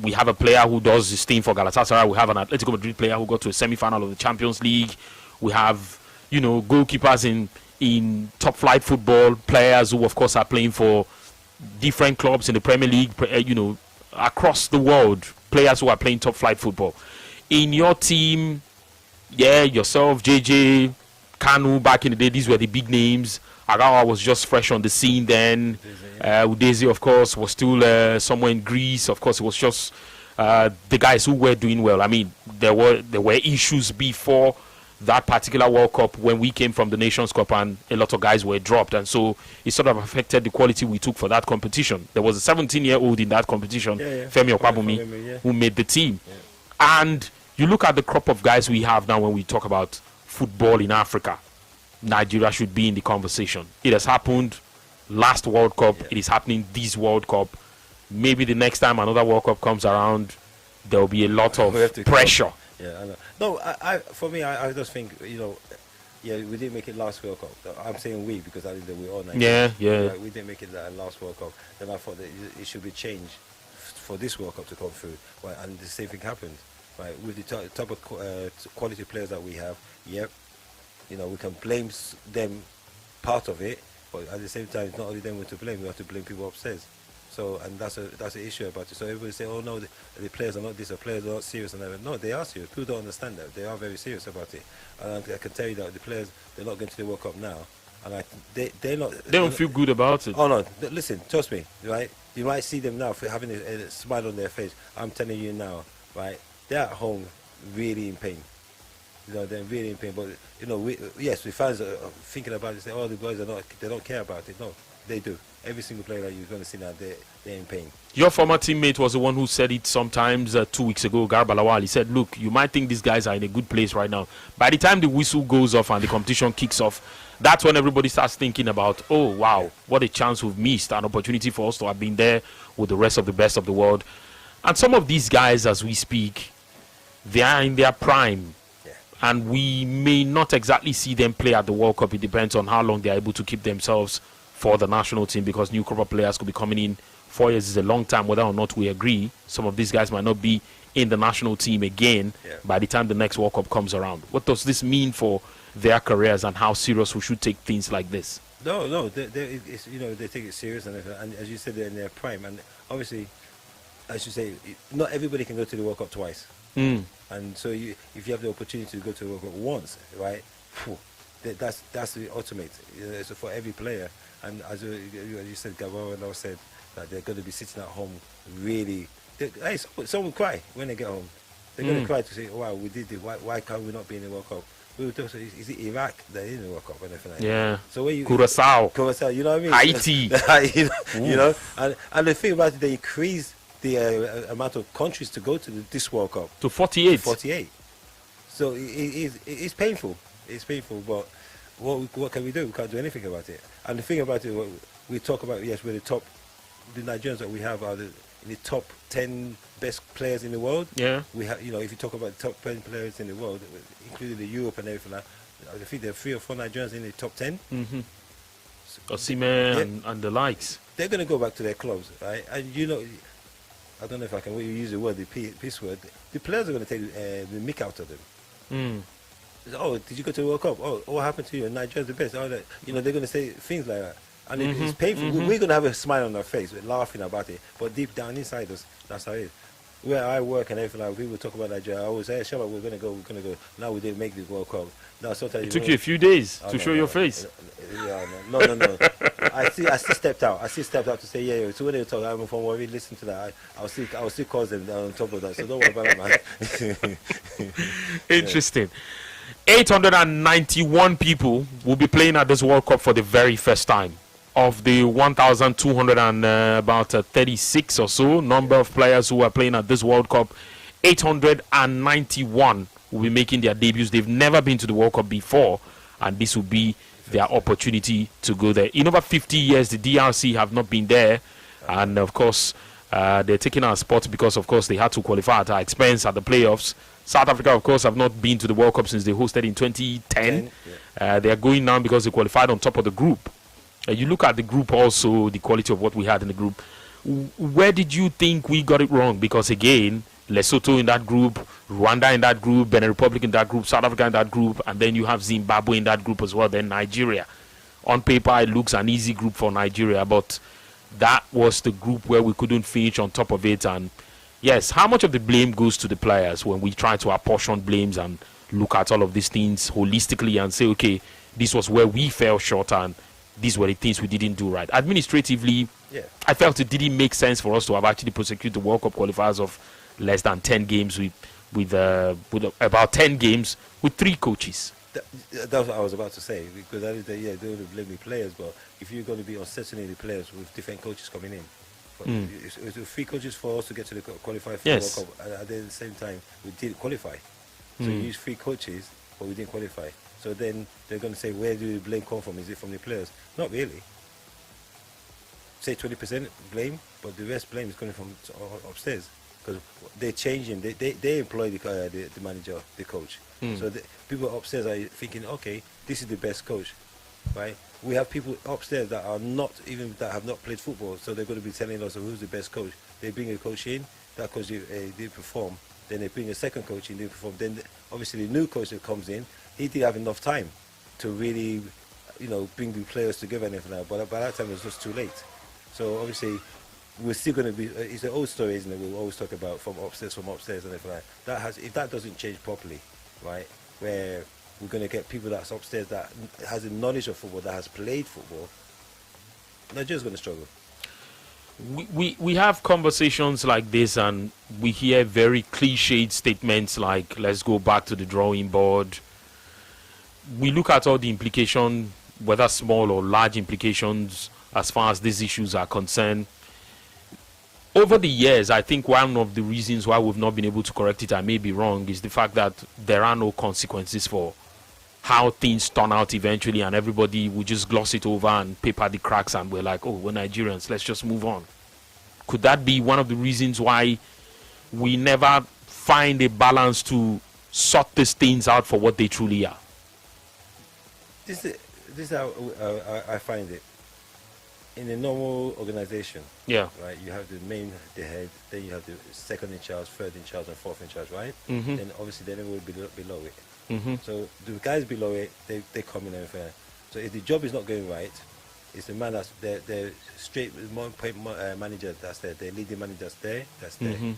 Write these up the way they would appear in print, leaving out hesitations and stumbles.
we have a player who does his thing for Galatasaray. We have an Atletico Madrid player who got to a semi-final of the Champions League. We have, goalkeepers in top flight football, players who, of course, are playing for different clubs in the Premier League, across the world, players who are playing top flight football. In your team, yourself, JJ, Kanu, back in the day, these were the big names. Arawa was just fresh on the scene then. Udeze, of course, was still somewhere in Greece. Of course, it was just the guys who were doing well. I mean, there were issues before that particular World Cup when we came from the Nations Cup, and a lot of guys were dropped, and so it sort of affected the quality we took for that competition. There was a 17-year-old in that competition, Femi Okwabumi, who made the team. And you look at the crop of guys we have now when we talk about football in Africa. Nigeria should be in the conversation. It has happened last World Cup. It is happening this World Cup. Maybe the next time another World Cup comes around, there will be a lot of pressure. Yeah, I know. No, for me, I just think, we didn't make it last World Cup. I'm saying we because I think that we're all Nigerians. Like, we didn't make it that last World Cup. Then I thought that it should be changed for this World Cup to come through. Right? And the same thing happened. Right? With the type of quality players that we have, we can blame them part of it, but at the same time, it's not only them we have to blame. We have to blame people upstairs. So, and that's an issue about it. So everybody say, oh no, the players are not this, the players are not serious, and everything. No, they are serious. People don't understand that. They are very serious about it. And I can tell you that the players, they're not going to the World Cup now, and they're not. They don't feel good about it. Oh no, listen, trust me, right? You might see them now for having a smile on their face. I'm telling you now, right? They're at home, really in pain. They're really in pain. But we fans are thinking about it. Say, oh, the boys they don't care about it. No, they do. Every single player that you're going to see now, they're in pain. Your former teammate was the one who said it sometimes 2 weeks ago, Garba Lawal. He said, look, you might think these guys are in a good place right now. By the time the whistle goes off and the competition kicks off, that's when everybody starts thinking about, oh, wow, what a chance we've missed, an opportunity for us to have been there with the rest of the best of the world. And some of these guys, as we speak, they are in their prime. And we may not exactly see them play at the World Cup. It depends on how long they're able to keep themselves for the national team, because new crop of players could be coming in. 4 years is a long time, whether or not we agree. Some of these guys might not be in the national team again by the time the next World Cup comes around. What does this mean for their careers and how serious we should take things like this? No, they take it serious, and as you said, they're in their prime. And obviously, as you say, not everybody can go to the World Cup twice. And so if you have the opportunity to go to the World Cup once, right, that's the ultimate. So for every player. And as you said, Gabon said that they're going to be sitting at home really. Some will cry when they get home. They're going to cry to say, wow, we did it. Why can't we not be in the World Cup? We will talk, is it Iraq that is in the World Cup or anything like that? So where Curaçao, you know what I mean? Haiti. And the thing about it, they increased the amount of countries to go to this World Cup. To 48. 48. So it's painful. It's painful, but what can we do? We can't do anything about it. And the thing about it, we talk about, yes, we're the Nigerians that we have are in the top 10 best players in the world. Yeah. We have, if you talk about the top 10 players in the world, including the Europe and everything, I think there are 3 or 4 Nigerians in the top 10. Osimhen and the likes. They're going to go back to their clubs, right? And I don't know if I can use the word, the peace word. The players are going to take the mick out of them. Oh, did you go to the World Cup? Oh, what happened to you? Nigeria's the best. Oh, they're going to say things like that. And it's painful. We're going to have a smile on our face, we're laughing about it. But deep down inside us, that's how it is. Where I work and everything, like people talk about Nigeria, I always say, hey, Shabba, we're going to go. Now we didn't make the World Cup. Now, sometimes it took you a few days to show your face. No. I still stepped out. I still stepped out to say, yeah. So when they talk, I'm from where we listen to that. I'll still call them on top of that. So don't worry about that, man. Interesting. 891 people will be playing at this World Cup for the very first time. Of the 1,200 and about 36 or so number of players who are playing at this World Cup, 891 will be making their debuts. They've never been to the World Cup before, and this will be their opportunity to go there. In over 50 years, the DRC have not been there, and of course, they're taking our spot because, of course, they had to qualify at our expense at the playoffs. South Africa, of course, have not been to the World Cup since they hosted in 2010. They are going now because they qualified on top of the group. You look at the group also, the quality of what we had in the group. where did you think we got it wrong? Because again, Lesotho in that group, Rwanda in that group, Benin Republic in that group, South Africa in that group, and then you have Zimbabwe in that group as well, then Nigeria. On paper, it looks an easy group for Nigeria, but that was the group where we couldn't finish on top of it. And yes, how much of the blame goes to the players when we try to apportion blames and look at all of these things holistically and say, okay, this was where we fell short and these were the things we didn't do right? Administratively, I felt it didn't make sense for us to have actually prosecuted the World Cup qualifiers of less than 10 games with about 10 games with 3 coaches. That's what I was about to say, because that is they don't blame the players, but if you're going to be uncertain the players with different coaches coming in, it's 3 coaches for us to get to the qualify for the World Cup, and at the same time we didn't qualify. So you use 3 coaches, but we didn't qualify. So then they're going to say, where do the blame come from? Is it from the players? Not really. Say 20% blame, but the rest blame is coming from upstairs, because they're changing. They employ the manager, the coach. So people upstairs are thinking, okay, this is the best coach, right? We have people upstairs that are not even that have not played football, so they're going to be telling us who's the best coach. They bring a coach in, that coach did perform. Then they bring a second coach in, didn't perform. Then obviously the new coach that comes in, he didn't have enough time to really, bring the players together and everything like that. But by that time it was just too late. So obviously we're still going to be. It's an old story, isn't it? We always talk about from upstairs and everything like that. If that doesn't change properly, right, where we're going to get people that's upstairs that has a knowledge of football, that has played football, Nigeria's going to struggle. We have conversations like this, and we hear very cliched statements like, let's go back to the drawing board. We look at all the implications, whether small or large implications, as far as these issues are concerned. Over the years, I think one of the reasons why we've not been able to correct it, I may be wrong, is the fact that there are no consequences for how things turn out eventually, and everybody will just gloss it over and paper the cracks, and we're like, oh, we're Nigerians, let's just move on. Could that be one of the reasons why we never find a balance to sort these things out for what they truly are? This is how I find it. In a normal organization, right, you have the head, then you have the second in charge, third in charge, and fourth in charge, right? Then obviously then everyone will be below it. So the guys below it, they come in and everything. So if the job is not going right, it's the man that's the straight manager that's there, the leading manager that's there.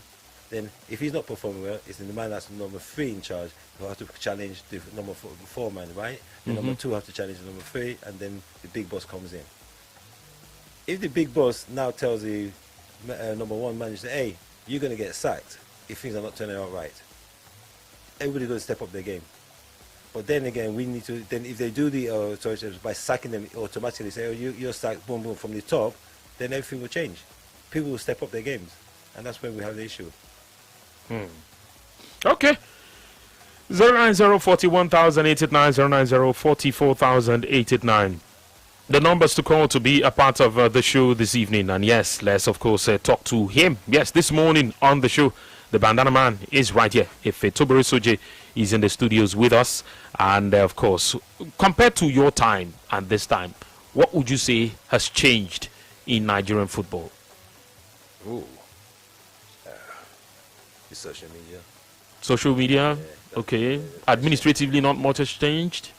Then if he's not performing well, it's the man that's number 3 in charge who has to challenge the number 4 man, right? The number 2 has to challenge the number 3, and then the big boss comes in. If the big boss now tells the number 1 manager, hey, you're going to get sacked if things are not turning out right, everybody's going to step up their game. But then again, we need to, then if they do the by sacking them, automatically say, oh, you're sacked, boom, boom, from the top, then everything will change. People will step up their games. And that's where we have the issue. Okay. 090-41,889, 090-44,889. The numbers to call to be a part of the show this evening. And yes, let's of course talk to him. Yes, this morning on the show, the Bandana Man is right here. If Tobere Soje is in the studios with us. And of course, compared to your time and this time, what would you say has changed in Nigerian football? The social media. Social media? Okay. Administratively, not much has changed?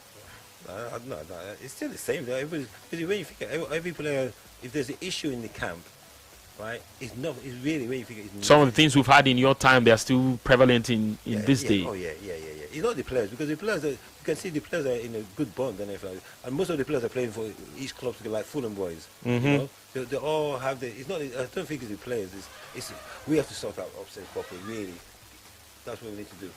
No, it's still the same. When you think every player, if there's an issue in the camp, right? It's really when you think it's some of the things we've had in your time, they are still prevalent in this day. Oh yeah. It's not the players, because the players you can see the players are in a good bond and everything. And most of the players are playing for each club, like Fulham boys. You know, they all have the. It's not. I don't think it's the players. It's we have to sort out upstairs properly. Really, that's what we need to do.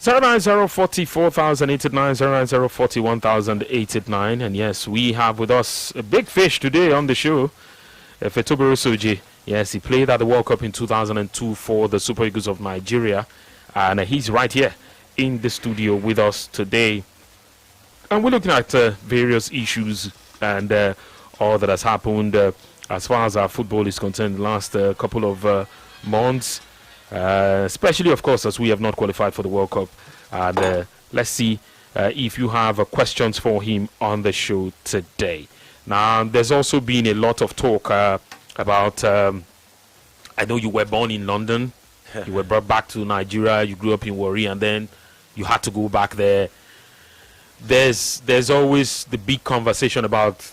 090-44,889, 090-41,889. And yes, we have with us a big fish today on the show. Tobere Soje. Yes, he played at the World Cup in 2002 for the Super Eagles of Nigeria. And he's right here in the studio with us today. And we're looking at various issues and all that has happened as far as our football is concerned the last couple of months. Especially, of course, as we have not qualified for the World Cup. And let's see if you have questions for him on the show today. Now, there's also been a lot of talk about. I know you were born in London. You were brought back to Nigeria. You grew up in Warri, and then you had to go back there. There's always the big conversation about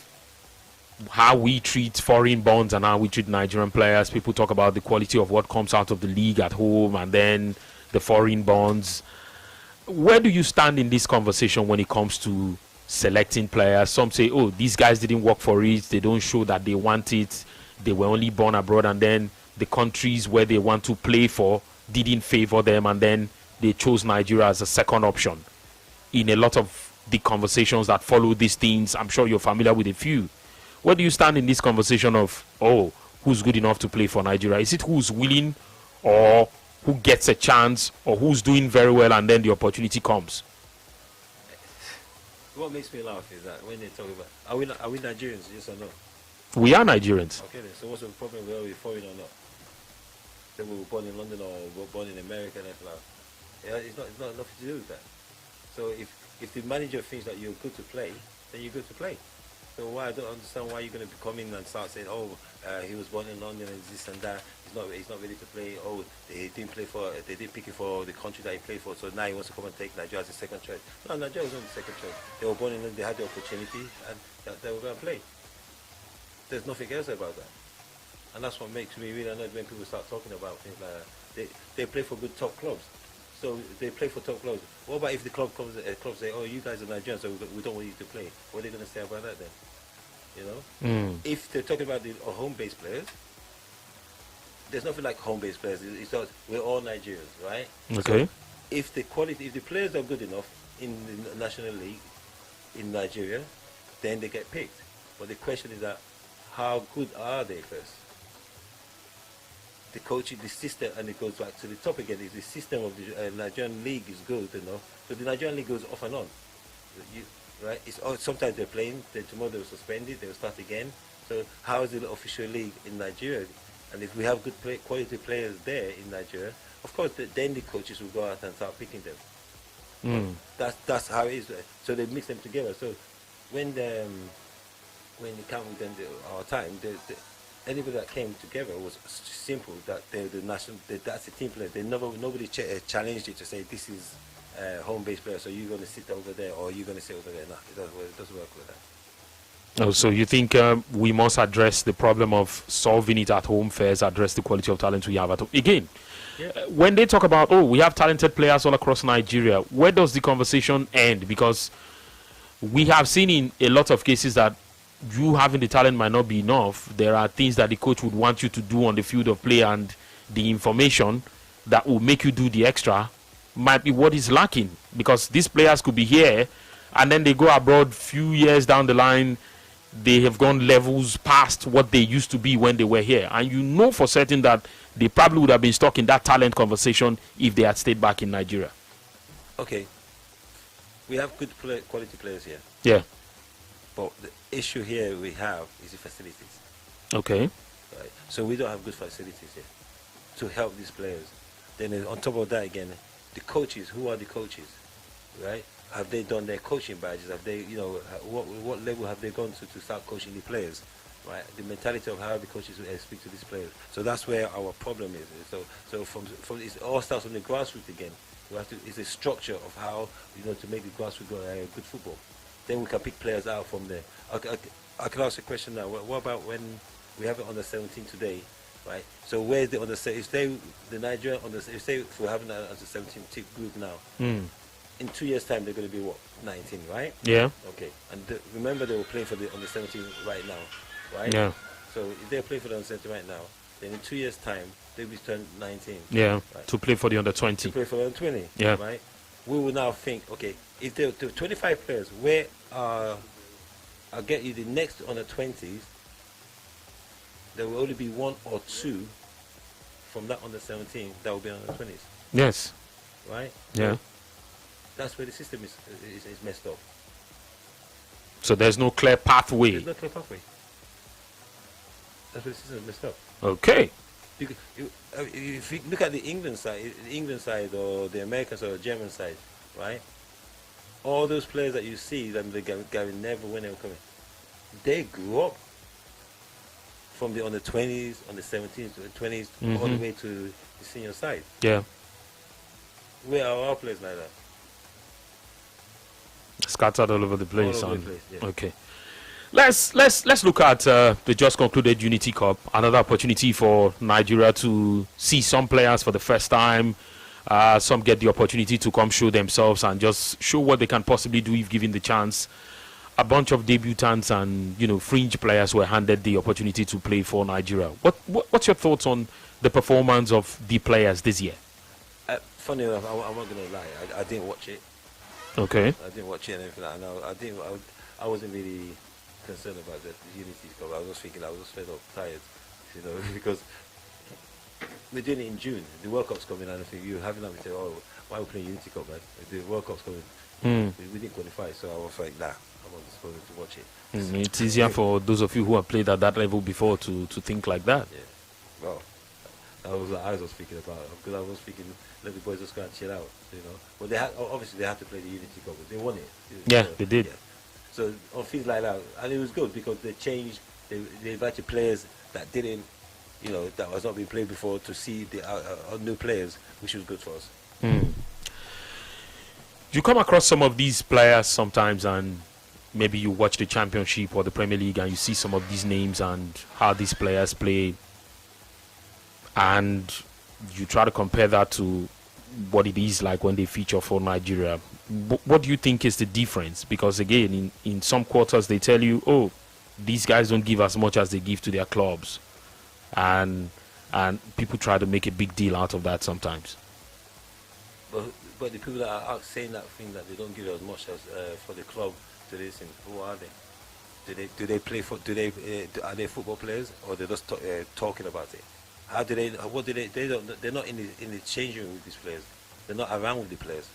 how we treat foreign bonds and how we treat Nigerian players. People talk about the quality of what comes out of the league at home and then the foreign bonds. Where do you stand in this conversation when it comes to selecting players? Some say, oh, these guys didn't work for it. They don't show that they want it. They were only born abroad, and then the countries where they want to play for didn't favor them, and then they chose Nigeria as a second option. In a lot of the conversations that follow these things, I'm sure you're familiar with a few. Where do you stand in this conversation of, oh, who's good enough to play for Nigeria? Is it who's willing, or who gets a chance, or who's doing very well and then the opportunity comes? What makes me laugh is that when they talk about, are we Nigerians, yes or no? We are Nigerians. Okay then, so what's the problem whether we're foreign or not? That we were born in London or we were born in America and everything like that. Yeah, it's not nothing to do with that. So if the manager thinks that you're good to play, then you're good to play. So why I don't understand why you're going to come in and start saying, oh, he was born in London and this and that. He's not ready to play. Oh, they didn't pick him for the country that he played for. So now he wants to come and take Nigeria as a second choice. No, Nigeria was not the second choice. They were born in London. They had the opportunity and they were going to play. There's nothing else about that. And that's what makes me really annoyed when people start talking about things like that. They play for good top clubs. So they play for top clubs. What about if the club say, oh, you guys are Nigerians, so we don't want you to play? What are they going to say about that then? You know? If they're talking about the home-based players, there's nothing like home-based players. We're all Nigerians, right? Okay. So if the players are good enough in the National League in Nigeria, then they get picked. But the question is that, how good are they first? The coaching, the system, and it goes back to the top again, is the system of the Nigerian league is good, you know. So the Nigerian league goes off and on, right? Sometimes they're playing, then tomorrow they'll suspend it, they'll start again. So how is the official league in Nigeria? And if we have good quality players there in Nigeria, of course, then the coaches will go out and start picking them. That's how it is. So they mix them together. So when it came within our time, anybody that came together was simple. That that's a team player. Nobody challenged it to say this is home-based player, so you're going to sit over there or you're going to sit over there. No, it doesn't work with that. Oh, so you think we must address the problem of solving it at home first, address the quality of talent we have at home? Again, when they talk about, oh, we have talented players all across Nigeria, where does the conversation end? Because we have seen in a lot of cases that you having the talent might not be enough. There are things that the coach would want you to do on the field of play, and the information that will make you do the extra might be what is lacking, because these players could be here and then they go abroad few years down the line, they have gone levels past what they used to be when they were here, and you know for certain that they probably would have been stuck in that talent conversation if they had stayed back in Nigeria. Okay, we have good quality players here. Yeah. But the issue here we have is the facilities. Okay. Right. So we don't have good facilities here to help these players. Then on top of that again, the coaches, who are the coaches, right? Have they done their coaching badges? Have they, what level have they gone to start coaching the players, right? The mentality of how the coaches speak to these players. So that's where our problem is. So from it all starts from the grassroots again. It's a structure of how, to make the grassroots good football. Then we can pick players out from there. I can ask a question now. What about when we have it under 17 today, right? So where's the under? If we're having an under 17 group now, in 2 years' time they're going to be what, 19, right? Yeah. Okay. And remember they were playing for the under 17 right now, right? Yeah. So if they're playing for the under 17 right now, then in 2 years' time they'll be turned 19. Yeah. Right? To play for the under 20. To play for the under 20. Yeah. Right. We will now think, okay, if there are 25 players, where I'll get you the next under 20s, there will only be one or two from that under 17 that will be under 20s. Yes. Right? Yeah. So that's where the system is messed up. So there's no clear pathway. There's no clear pathway. That's where the system is messed up. Okay. If you look at the England side or the American side or the German side, right? All those players that you see, Gary Neville, when they were coming, they grew up from the on the 20s, on the 17s, to the 20s, all the way to the senior side. Yeah. Where are our players like that? Scattered all over the place. All over the place, yeah. Okay. Let's look at the just concluded Unity Cup. Another opportunity for Nigeria to see some players for the first time. Some get the opportunity to come show themselves and just show what they can possibly do if given the chance. A bunch of debutants and fringe players were handed the opportunity to play for Nigeria. What's your thoughts on the performance of the players this year? Funny enough, I'm not gonna lie. I didn't watch it. Okay. I didn't watch it and anything like that. I wasn't really concerned about the Unity Cup. I was just thinking I was just fed up, tired, because we're doing it in June. The World Cup's coming, and I think you having that, we say, oh, why are we playing Unity Cup, man? The World Cup's coming. We didn't qualify, so I was like, nah, I'm not supposed to watch it. It's easier for those of you who have played at that level before to think like that. Yeah. Well, that was what I was thinking about, because I was thinking, let the boys just go and chill out, But obviously they had to play the Unity Cup. They won it. Yeah, they did. Yeah. So on things like that, and it was good because they changed. They invited players that didn't, that was not being played before to see the new players, which was good for us. You come across some of these players sometimes, and maybe you watch the Championship or the Premier League, and you see some of these names and how these players play, and you try to compare that to what it is like when they feature for Nigeria. What do you think is the difference? Because again, in some quarters they tell you, oh, these guys don't give as much as they give to their clubs, and people try to make a big deal out of that sometimes. But the people that are saying that thing that they don't give as much as for the club to this, who are they? Do they play for? Are they football players, or they're just talking about it? How do they? What do they? They're not in the changing room with these players. They're not around with the players.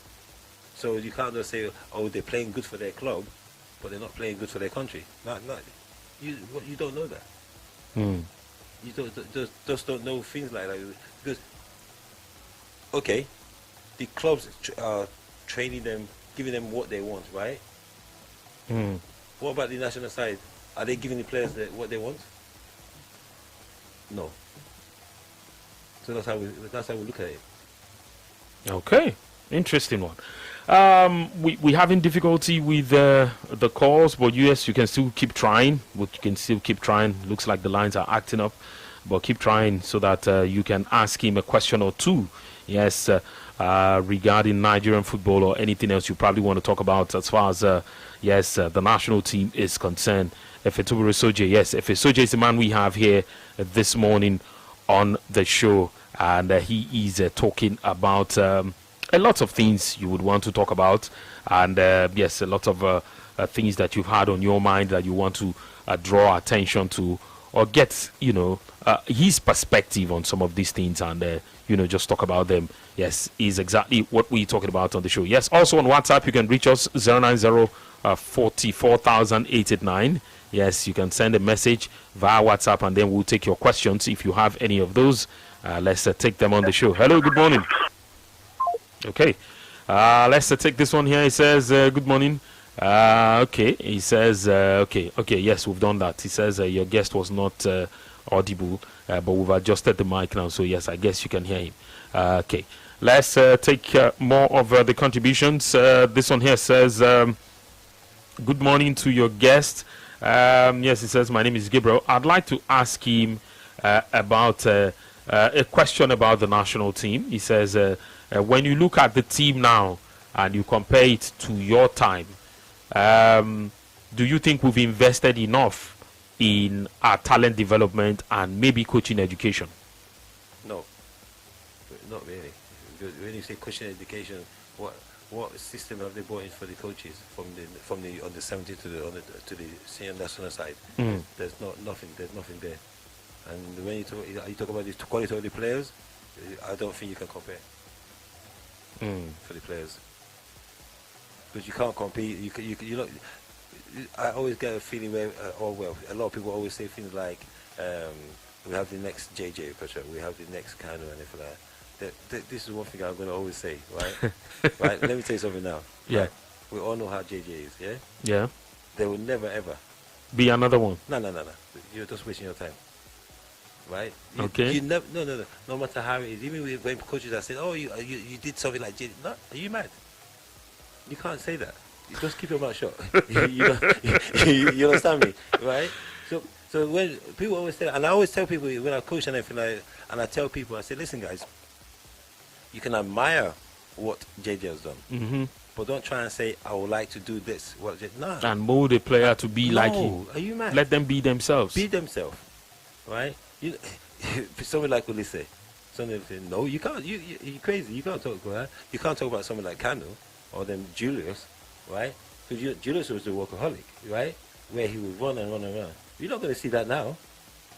So you can't just say, oh, they're playing good for their club, but they're not playing good for their country. You don't know that. You just don't know things like that. Because, okay, the clubs are training them, giving them what they want, right? What about the national side? Are they giving the players what they want? No. So that's how we look at it. Okay, interesting one. We having difficulty with the calls, but yes, you can still keep trying. Looks like the lines are acting up, but keep trying so that you can ask him a question or two. Yes, regarding Nigerian football or anything else you probably want to talk about as far as the national team is concerned. Efetobure Soje, yes, Efe Soje is the man we have here this morning on the show, and he is talking about a lot of things you would want to talk about, and yes, a lot of things that you've had on your mind that you want to draw attention to, or get his perspective on some of these things, and just talk about them. Yes, is exactly what we're talking about on the show. Yes, also on WhatsApp you can reach us 090 44889. Yes, you can send a message via WhatsApp, and then we'll take your questions if you have any of those. Let's take them on the show. Hello, good morning. Okay, let's take this one here. He says, good morning. Okay, he says, okay, yes, we've done that. He says your guest was not audible, but we've adjusted the mic now, so yes, I guess you can hear him. Okay, let's take more of the contributions. This one here says, good morning to your guest. Yes, he says, my name is Gabriel. I'd like to ask him about a question about the national team. He says, when you look at the team now and you compare it to your time, do you think we've invested enough in our talent development and maybe coaching education? No, not really. When you say coaching education, what system have they brought in for the coaches from the under 17 to the senior national side? There's nothing. There's nothing there. And when you talk about the quality of the players, I don't think you can compare for the players, because you can't compete. You know. I always get a feeling where, a lot of people always say things like, we have the next JJ Petra, we have the next Kanu, and anything like that. This is one thing I'm going to always say, right? Right. Let me tell you something now. Yeah. Right? We all know how JJ is, yeah? Yeah. There will never, ever be another one. No. You're just wasting your time. right? Okay. You never, no matter how it is. Even when coaches are saying, "Oh, you did something like JJ," no, are you mad? You can't say that. You just keep your mouth shut. You understand me, right? So when people always say, and I always tell people when I coach and everything, and I tell people, I say, listen, guys, you can admire what JJ has done, but don't try and say, I would like to do this. No. And mold a player to be like him. Are you mad? Let them be themselves. Be themselves, right? Someone like Ulisse, no, you can't. You're crazy. You can't talk about that. You can't talk about someone like Kandel or then Julius, right? Because Julius was the workaholic, right? Where he would run and run and run. You're not going to see that now.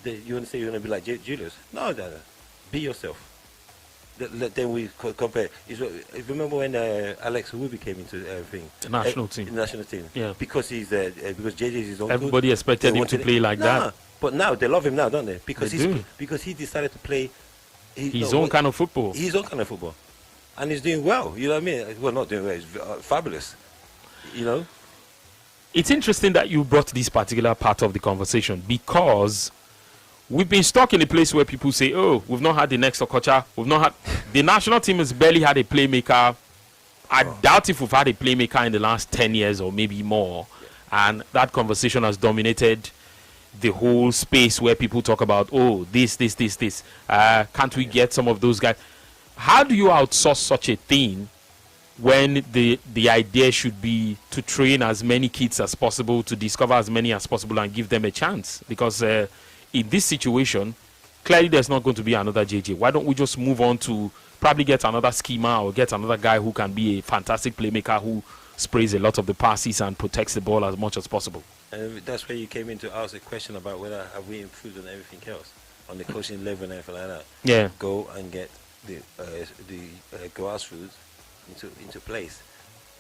You want to say you're going to be like Julius? No. Be yourself. Then we compare. Remember when Alex Iwobi came into everything? The national team. The national team. Yeah. Because because JJ is his own. Everybody expected him to play like that. But now they love him now, don't they? Because he decided to play his own kind of football. His own kind of football. And he's doing well. You know what I mean? Well, not doing well. He's fabulous. You know? It's interesting that you brought this particular part of the conversation because we've been stuck in a place where people say, oh, we've not had the next Okocha. We've not had... The national team has barely had a playmaker. I doubt if we've had a playmaker in the last 10 years or maybe more. And that conversation has dominated the whole space where people talk about, oh, this. Can't we get some of those guys? How do you outsource such a thing when the idea should be to train as many kids as possible, to discover as many as possible and give them a chance? Because in this situation, clearly there's not going to be another JJ. Why don't we just move on to probably get another schema or get another guy who can be a fantastic playmaker who sprays a lot of the passes and protects the ball as much as possible? And that's where you came in to ask a question about whether have we improved on everything else, on the coaching level and everything like that. Yeah. Go and get the grassroots into place.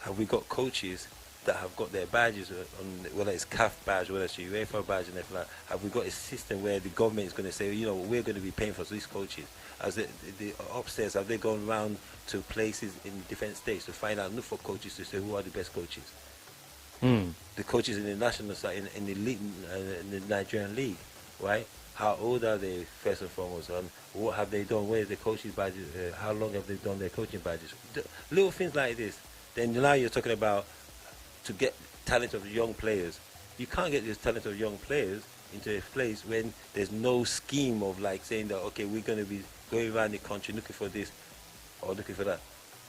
Have we got coaches that have got their badges on, whether it's CAF badge, whether it's UEFA badge and everything like that? Have we got a system where the government is going to say, you know, we're going to be paying for these coaches? As the upstairs, have they gone around to places in different states to find out, look for coaches to say who are the best coaches? The coaches in the national side, in the league, in the Nigerian league, right? How old are they, first and foremost? And what have they done? Where is the coaching badges? How long have they done their coaching badges? Little things like this. Then now you're talking about to get talent of young players. You can't get this talent of young players into a place when there's no scheme of like saying that, okay, we're going to be going around the country looking for this or looking for that.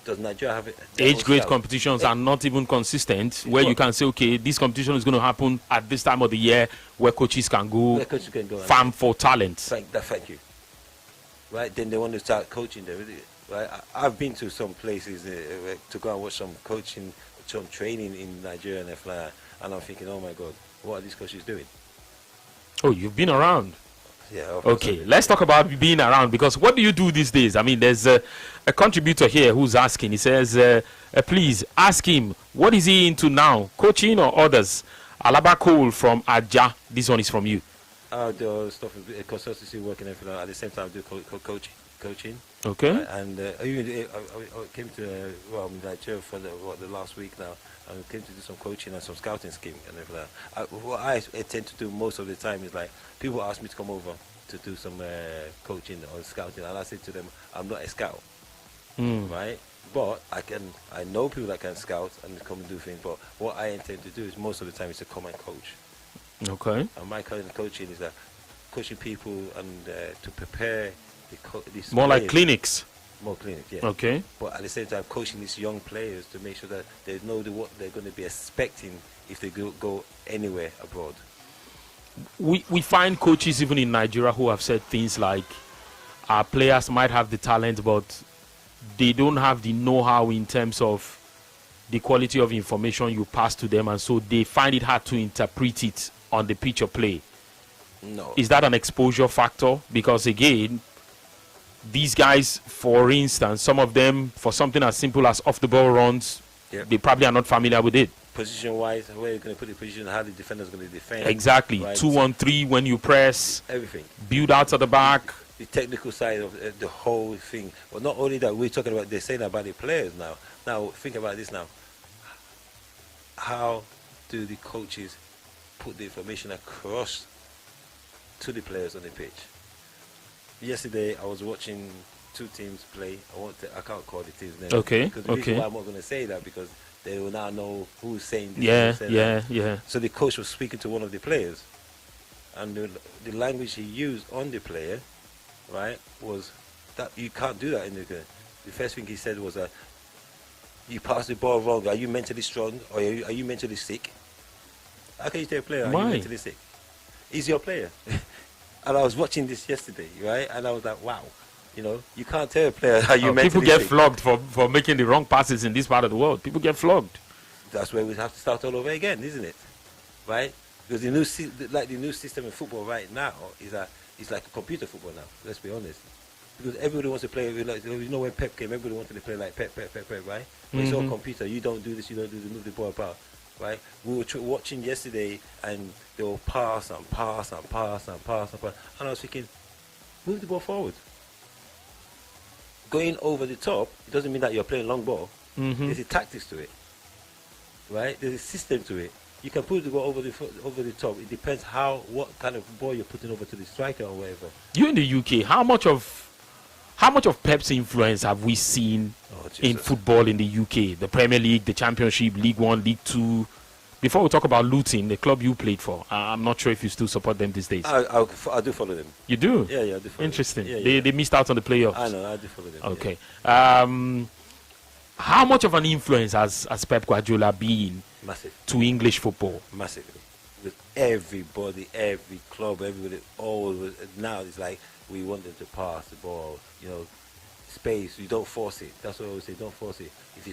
Does Nigeria have it? Age grade competitions are not even consistent, where you can say, okay, this competition is going to happen at this time of the year where coaches can go farm for talent. Thank you. Right, then they want to start coaching them. Right, I've been to some places to go and watch some coaching, some training in Nigeria and FLI, and I'm thinking, oh my God, what are these coaches doing? Oh, you've been around. Yeah. Okay, let's talk about being around, because what do you do these days? I mean, there's a contributor here who's asking. He says, please ask him, what is he into now, coaching or others? Alaba Cole from Aja. This one is from you. The stuff with consultancy work and everything. At the same time, I do coaching. Okay. And I came to Nigeria for the last week now. And came to do some coaching and some scouting scheme and everything. What I tend to do most of the time is like people ask me to come over to do some coaching or scouting, and I say to them, I'm not a scout, right? But I know people that can scout and come and do things. But what I intend to do is most of the time is to come and coach. Okay. And my kind of coaching is that coaching people and to prepare these more players. Like clinics. More clinics, yeah. Okay. But at the same time, coaching these young players to make sure that they know what they're going to be expecting if they go anywhere abroad. We find coaches even in Nigeria who have said things like, our players might have the talent, but they don't have the know-how in terms of the quality of information you pass to them, and so they find it hard to interpret it on the pitch of play. No. Is that an exposure factor? Because again, these guys, for instance, some of them, for something as simple as off-the-ball runs, they probably are not familiar with it. Position-wise, where you're going to put the position, how the defender's going to defend. Exactly. Right. 2-1-3 when you press. Everything. Build out at the back. The technical side of the whole thing. But not only that, we're talking about, they're saying about the players now. Now, think about this now. How do the coaches put the information across to the players on the pitch? Yesterday, I was watching two teams play. I can't call the teams names. Okay. Because the reason why I'm not going to say that because they will now know who's saying this. Yeah. So the coach was speaking to one of the players, and the language he used on the player, right, was that you can't do that in the game. The first thing he said was that you passed the ball wrong. Are you mentally strong or are you mentally sick? How can you tell a player, are you mentally sick? He's your player. And I was watching this yesterday, right? And I was like, wow, you can't tell a player how you mentally people get sick. flogged for making the wrong passes in this part of the world. People get flogged. That's where we have to start all over again, isn't it? Right? Because the new system in football right now is it's like a computer football now. Let's be honest. Because everybody wants to play like, when Pep came, everybody wanted to play like Pep, right? But it's all computer. You don't do this, you don't do this, move the ball about, right? We were watching yesterday, and they will pass and pass and pass and pass and pass, and I was thinking, move the ball forward. Going over the top, it doesn't mean that you're playing long ball. There's a tactics to it, right? There's a system to it. You can put the ball over the top. It depends what kind of ball you're putting over to the striker or whatever. You in the UK, how much of Pep's influence have we seen in football in the UK? The Premier League, the Championship, League One, League Two. Before we talk about Luton, the club you played for, I'm not sure if you still support them these days. I do follow them. You do? Yeah, I do follow Interesting. them. Yeah. They missed out on the playoffs. I know, I do follow them. Okay. Yeah. How much of an influence has Pep Guardiola been to English football? Massively. With everybody, every club, everybody, all now it's like we want them to pass the ball, space. You don't force it. That's what I always say. Don't force it. If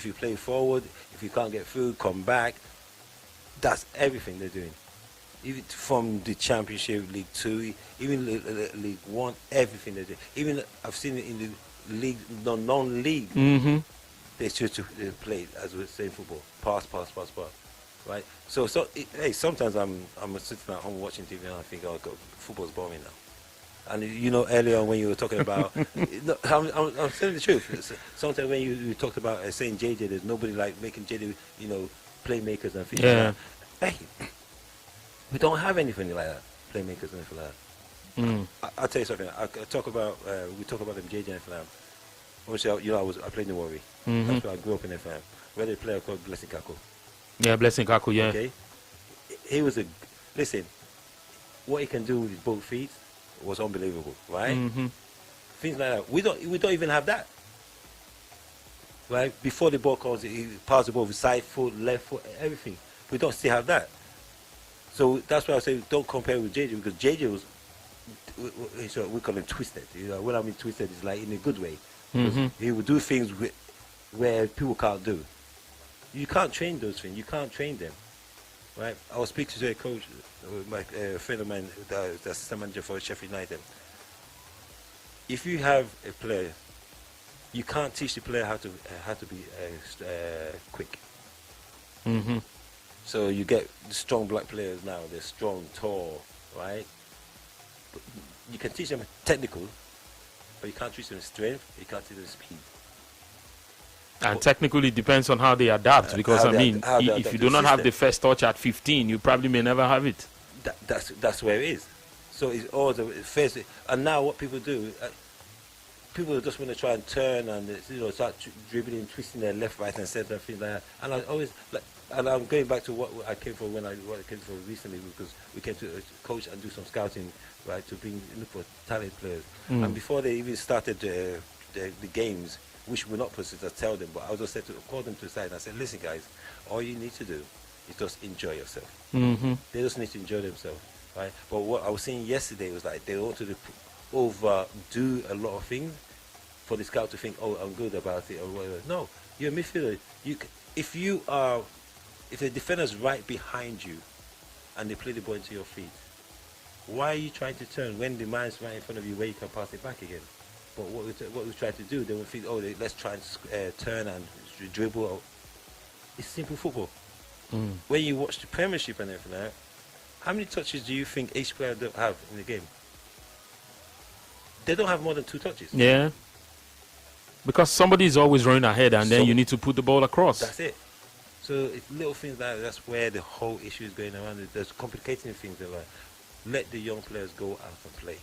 you play forward, if you can't get through, come back. That's everything they're doing. Even from the Championship, League Two, even League One, everything they do. Even I've seen it in the league, non-league. They choose to play as we say in football. Pass, right? So sometimes I'm sitting at home watching TV and I think, oh God, football's boring now. And earlier on when you were talking about, I'm telling the truth. Sometimes when you talked about saying JJ, there's nobody like making JJ, playmakers and things like that. Hey, we don't have anything like that. Playmakers and anything like that. I'll tell you something. We talk about them JJ and FM. Obviously, I played in Warri. That's where I grew up in FM. We had a player called Blessing Kako. Yeah, Blessing Kako, yeah. Okay. He was listen, what he can do with both feet was unbelievable, right? Things like that. We don't even have that. Right? Before the ball comes, he passes the ball with side foot, left foot, everything. We don't still have that. So that's why I say don't compare with JJ, because JJ was, we call him twisted. When I mean twisted, it's like in a good way. He would do things where people can't do. You can't train those things. You can't train them. Right? I was speaking to a coach, a friend of mine, the assistant manager for Sheffield United. If you have a player, you can't teach the player how to be quick. So you get the strong black players now. They're strong, tall, right? But you can teach them technical, but you can't teach them strength. You can't teach them speed. And technically, it depends on how they adapt. Because if you do not have the first touch at 15, you probably may never have it. That's where it is. So it's all the first. And now what people do, people just want to try and turn and start dribbling, twisting their left, right, and centre, things like that. And I always and I'm going back to what I came for what I came for recently, because we came to coach and do some scouting, right, to look for talent players. And before they even started the games, which we're not supposed to tell them, but I just said call them to the side and I said, listen guys, all you need to do is just enjoy yourself. They just need to enjoy themselves, right? But what I was saying yesterday was like they wanted to overdo a lot of things for the scout to think, oh, I'm good about it or whatever. No, you're a midfielder. If the defender's right behind you and they play the ball into your feet, why are you trying to turn when the man's right in front of you where you can pass it back again? But what we try to do, they will think, oh, let's try and turn and dribble. It's simple football. When you watch the Premiership and everything like that, how many touches do you think each player don't have in the game? They don't have more than 2 touches. Yeah. Because somebody is always running ahead, and then you need to put the ball across. That's it. So it's little things like that's where the whole issue is going around. There's complicating things. Like, let the young players go out and play.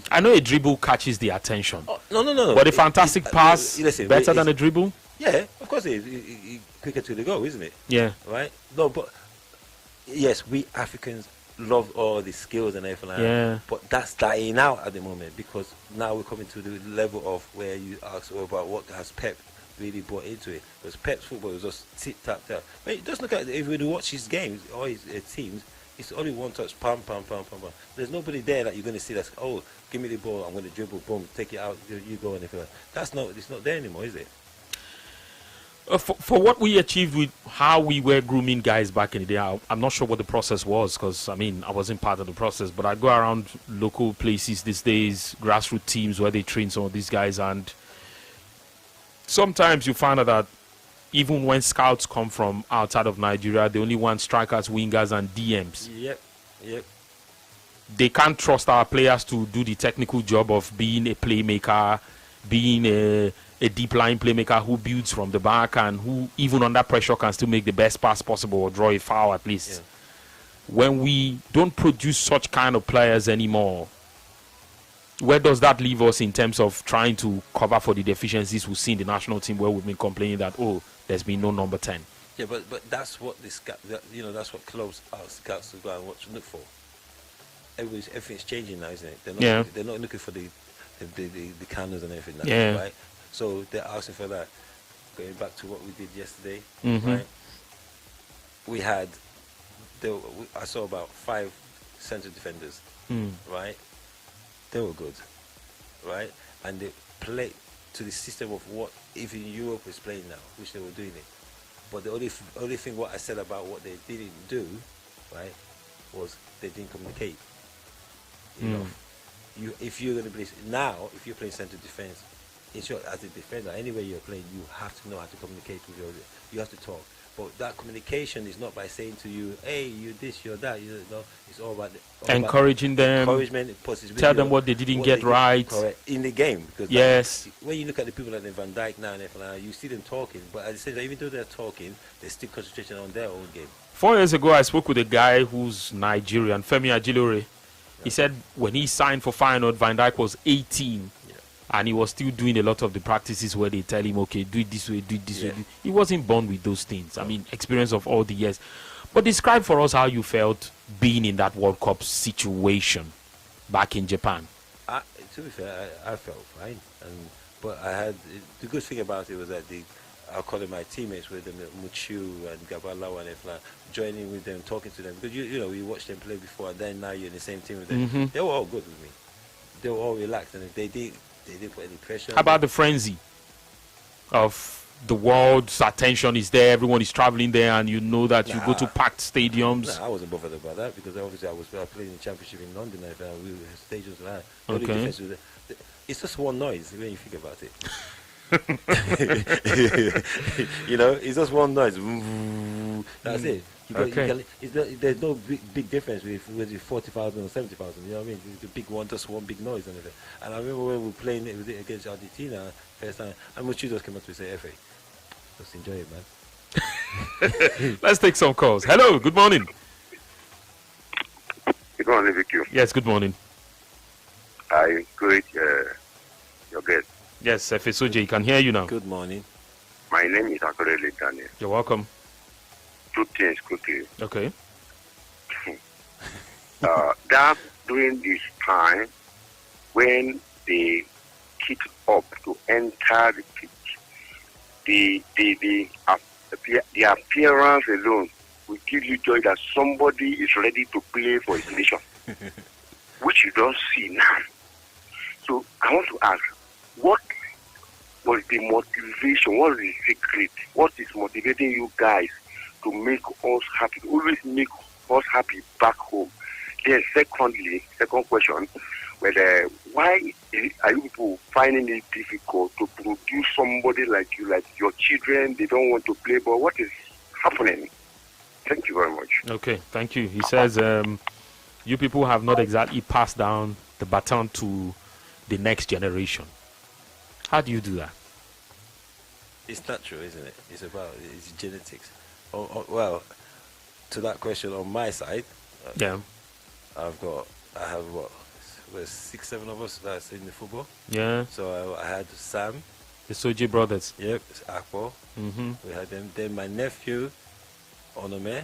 I know a dribble catches the attention. Oh, no. But a fantastic pass better than a dribble? Yeah, of course it's quicker to the goal, isn't it? Yeah. Right? No, but yes, we Africans love all the skills and everything like that. But that's dying out at the moment because now we're coming to the level of where you ask about what has Pep really brought into it. Because Pep's football was just tip-tap-tap. Just look at if you watch his games or his teams, it's only one touch, pam. There's nobody there that you're going to see that's, oh, give me the ball, I'm going to dribble, boom, take it out, you go and everything like that. It's not there anymore, is it? For what we achieved with how we were grooming guys back in the day, I'm not sure what the process was because, I wasn't part of the process, but I go around local places these days, grassroots teams where they train some of these guys, and sometimes you find out that even when scouts come from outside of Nigeria, they only want strikers, wingers, and DMs. Yep. They can't trust our players to do the technical job of being a playmaker, being a deep line playmaker who builds from the back and who, even under pressure, can still make the best pass possible or draw a foul at least. Yeah. When we don't produce such kind of players anymore, where does that leave us in terms of trying to cover for the deficiencies we see in the national team where we've been complaining that, oh, there's been no number 10? Yeah, but that's what that's what clubs ask scouts to go and look for. Everything's changing now, isn't it? They're not looking for the candles and everything like that, right? So they're asking for that. Going back to what we did yesterday, right? I saw about 5 central defenders, right? They were good, right? And they played to the system of what even Europe is playing now, which they were doing it. But the only thing what I said about what they didn't do, right, was they didn't communicate. If you're going to play now, if you're playing central defense, as a defender, anywhere you're playing, you have to know how to communicate with you have to talk. But that communication is not by saying to you, hey, you're this, you're that. It's all about encouraging them, encouragement, tell them what they didn't get right. Correct. In the game. Because when you look at the people like Van Dijk now and everything, you see them talking, but at the same time, even though they're talking, they're still concentrating on their own game. 4 years ago, I spoke with a guy who's Nigerian, Femi Ajilore. He said when he signed for Feyenoord, Van Dijk was 18. And he was still doing a lot of the practices where they tell him, okay, do it this way, do it this way. He wasn't born with those things. Experience of all the years. But describe for us how you felt being in that World Cup situation back in Japan. To be fair, I felt fine. But I had the good thing about it was that I'll call it my teammates with them, Muchu and Gabalawa and everything, joining with them, talking to them. Because you watched them play before, and then now you're in the same team with them. They were all good with me. They were all relaxed, and they didn't put any pressure. How about the frenzy of the world's attention is there, everyone is traveling there, and you know that you go to packed stadiums? I wasn't bothered about that because obviously I playing in the championship in London and we were stadiums like that. Okay. It's just one noise when you think about it. It's just one noise. That's it. There's no big difference with 40,000 or 70,000. You know what I mean? It's a big one, just one big noise and everything. And I remember when we were playing it against Argentina first time, and Muchu just came up to say, "FA, just enjoy it, man." Let's take some calls. Hello, good morning. Good morning, Vicky. Yes, good morning. I greet your guest. Yes, FSOJ, can hear you now. Good morning. My name is Akorele Daniel. You're welcome. 2 things quickly. Okay. That during this time, when they kicked up to enter the pitch, the appearance alone will give you joy that somebody is ready to play for his nation, which you don't see now. So I want to ask, what was the motivation? What is the secret? What is motivating you guys to make us happy? Always make us happy back home. Then second question, why are you people finding it difficult to produce somebody like you, like your children? They don't want to play, but what is happening? Thank you very much. Okay, thank you. He says you people have not exactly passed down the baton to the next generation. How do you do that? It's natural, isn't it? It's genetics. Well, to that question, on my side, yeah, I have we're 6, 7 of us that's in the football. Yeah. So I had Sam. The Soji brothers. Yep, Akpo. Mm-hmm. We had them. Then my nephew, Onome.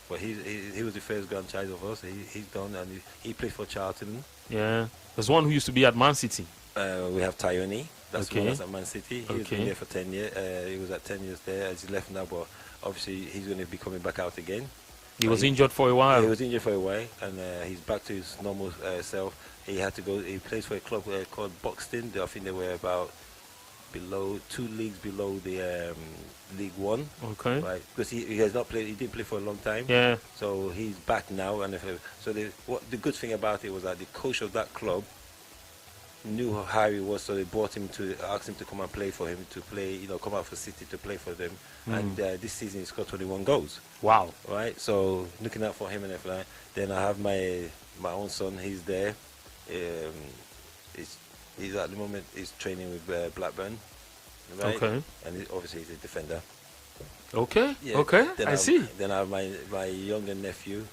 But he was the first grandchild of us. He's done, and he played for Charlton. Yeah. There's one who used to be at Man City. We have Tayoni. That's the one that's at Man City. He's Okay. been there for 10 years. He was at 10 years there. He's left now, but obviously he's going to be coming back out again. He was injured for a while. He was injured for a while, and he's back to his normal self. He had to go. He plays for a club called Buxton. I think they were about 2 leagues below the League One. Okay. Right, because he has not played. He didn't play for a long time. Yeah. So he's back now, and so the good thing about it was that the coach of that club knew how high he was, so they brought him to ask him to come and play for him, to play, come out for City to play for them. And this season he scored 21 goals. Wow. Right, so looking out for him and everything. Then I have my own son. He's there. He's at the moment he's training with Blackburn. Right? Okay. And obviously he's a defender. Okay. Yeah. Okay. Then I see. Then I have my younger nephew.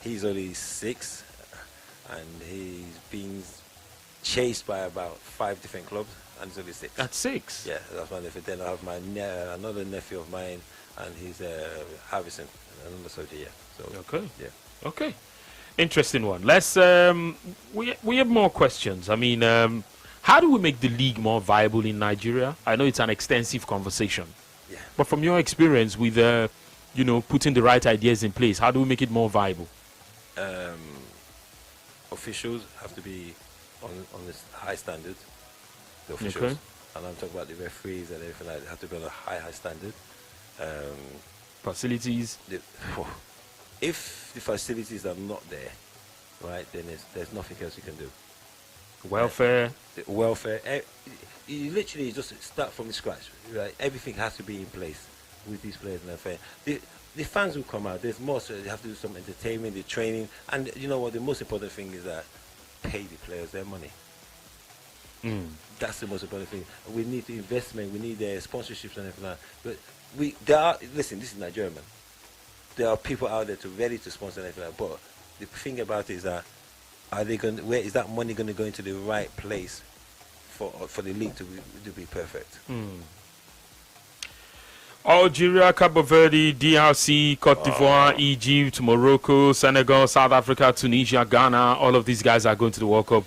He's only 6, and he's been chased by about 5 different clubs, and he's only 6. At 6. Yeah, that's my nephew. Then I have my another nephew of mine, and he's Harrison, another soldier. Yeah. So Okay. yeah. Okay. Interesting one. Let's we have more questions. I mean, how do we make the league more viable in Nigeria? I know it's an extensive conversation. Yeah. But from your experience with putting the right ideas in place, how do we make it more viable? Officials have to be on this high standard. The officials, Okay. and I'm talking about the referees and everything like that, have to be on a high standard. Facilities. If the facilities are not there, right, then there's nothing else you can do. Welfare. The welfare, you literally just start from the scratch, right? Everything has to be in place with these players and affair. The fans will come out. There's more, so they have to do some entertainment, the training, and you know what? The most important thing is that pay the players their money. That's the most important thing. We need the investment. We need the sponsorships and everything. But listen, this is Nigeria, man. There are people out there ready to sponsor and everything. But the thing about it is that where is that money going to go into the right place for the league to be perfect? Algeria, Cabo Verde, DRC, Cote d'Ivoire, Egypt, Morocco, Senegal, South Africa, Tunisia, Ghana. All of these guys are going to the World Cup.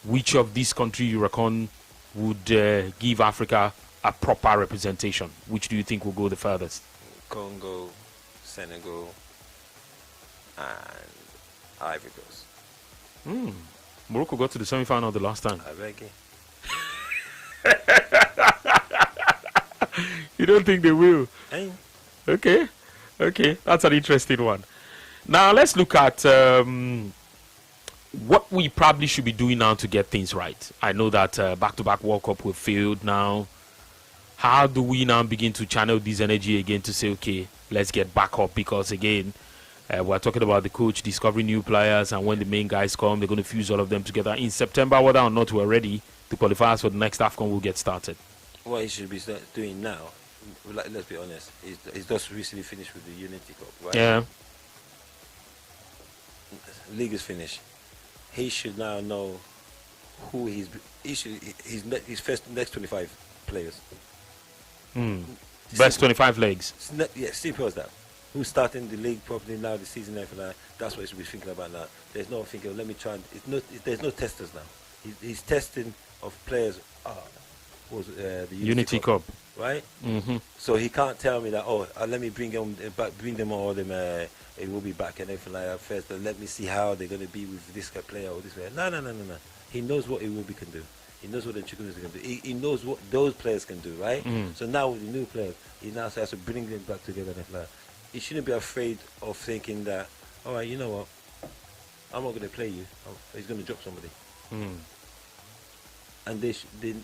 Which of these countries you reckon would give Africa a proper representation? Which do you think will go the furthest? Congo, Senegal, and Ivory Coast. Morocco got to the semi-final the last time. I beg you. You don't think they will? Hey. Okay. That's an interesting one. Now let's look at what we probably should be doing now to get things right. I know that back-to-back World Cup will failed now. How do we now begin to channel this energy again to say, okay, let's get back up? Because again, we're talking about the coach discovering new players, and when the main guys come, they're going to fuse all of them together. In September, whether or not we're ready, the qualifiers for the next AFCON will get started. What he should be doing now, let's be honest, he's just recently finished with the Unity Cup, right? Yeah. League is finished. He should now know who his next 25 players. Best 25 legs. Yeah, simple as that. Who's starting the league properly now, the season after that? That's what he should be thinking about now. There's no thinking, let me try. There's no testers now. He's testing of players. The Unity Cup, right? So he can't tell me that. Let me bring them all. It will be back and everything like that first. But let me see how they're going to be with this player or this player. No. He knows what Iwobi can do. He knows what the Chukwueze can do. He knows what those players can do, right? So now with the new players, he now has to bring them back together and everything like that. He shouldn't be afraid of thinking that, all right, you know what? I'm not going to play you. He's going to drop somebody. And the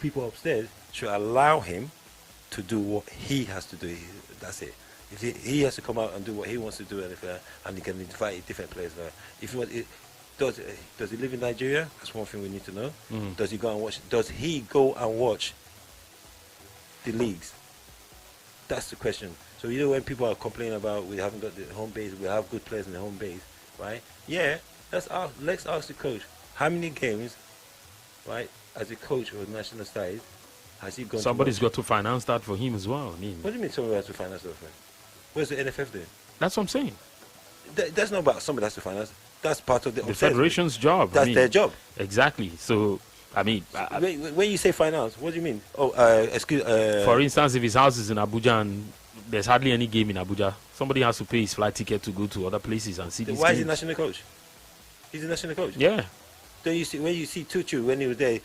people upstairs should allow him to do what he has to do. That's it. If he has to come out and do what he wants to do, and he can invite different players. If does he live in Nigeria? That's one thing we need to know. Does he go and watch? Does he go and watch the leagues? That's the question. So when people are complaining about we haven't got the home base, we have good players in the home base, right? Yeah, Let's ask the coach how many games, right, as a coach of the national side, has he gone? Somebody's got to finance that for him as well. What do you mean somebody has to finance that for him? Where's the NFF doing? That's what I'm saying. That's not about somebody has to finance. That's part of the federation's job. That's their job. Exactly. So, when you say finance, what do you mean? For instance, if his house is in Abuja and there's hardly any game in Abuja, somebody has to pay his flight ticket to go to other places and see these Why games. is he national coach? He's a national coach. Yeah. Then you see when you see Tutu when he was there,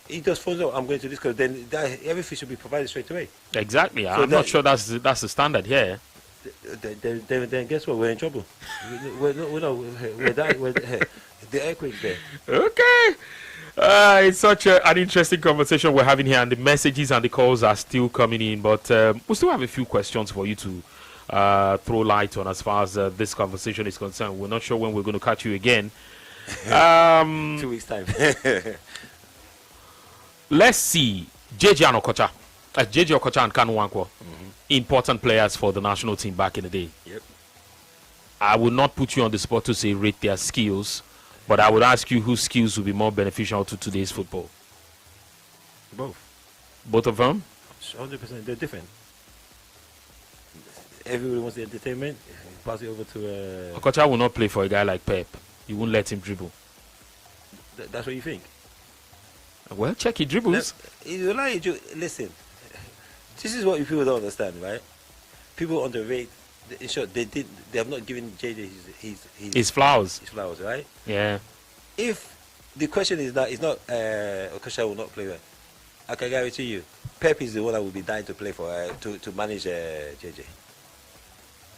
he just phones out, I'm going to this coach. Then everything should be provided straight away. Exactly. So I'm not sure that's the standard here. Then guess what? We're in trouble. we're the earthquake there. Okay. It's such an interesting conversation we're having here, and the messages and the calls are still coming in. But we still have a few questions for you to throw light on as far as this conversation is concerned. We're not sure when we're going to catch you again. 2 weeks' time. Let's see. JJ and Okocha. JJ Okocha and Kanu Wankwo. Important players for the national team back in the day. Yep. I would not put you on the spot to say rate their skills, but I would ask you whose skills would be more beneficial to today's football. Both of them? 100%. They're different. Everybody wants the entertainment. Pass it over to... Okocha will not play for a guy like Pep. You won't let him dribble. That's what you think? Well, check he dribbles. Listen, this is what people don't understand, right? People underrate. In short, they have not given JJ his flowers. His flowers, right? Yeah. If the question is that it's not Okocha will not play well, I can guarantee you, Pep is the one that will be dying to play for to manage JJ,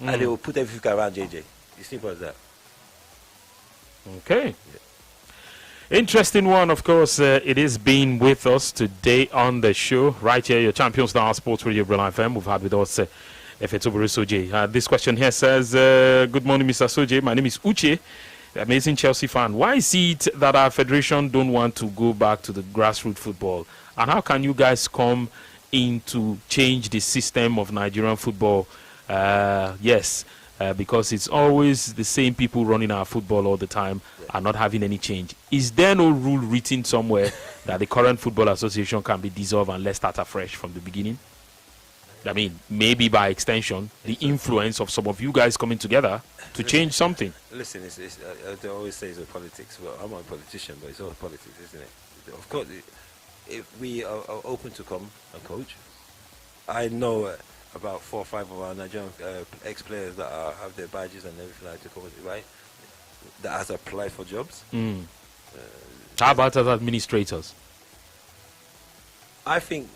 and they will put everything around JJ. It's simple as that. Okay. Yeah. Interesting one, of course. It is being with us today on the show, right here, your Champions Now Sports Radio Brilliant FM. We've had with us Efetobere Soje. This question here says, good morning, Mr. Soje. My name is Uche, amazing Chelsea fan. Why is it that our federation don't want to go back to the grassroots football? And how can you guys come in to change the system of Nigerian football? Because it's always the same people running our football all the time and not having any change. Is there no rule written somewhere that the current football association can be dissolved and let's start afresh from the beginning? I mean, maybe by extension, the influence of some of you guys coming together to change something. Listen, they always say it's politics. Well, I'm not a politician, but it's all politics, isn't it? Of course, if we are open to come and coach, I know about 4 or 5 of our Nigerian ex-players that have their badges and everything like that, right? That has applied for jobs. How about as administrators? I think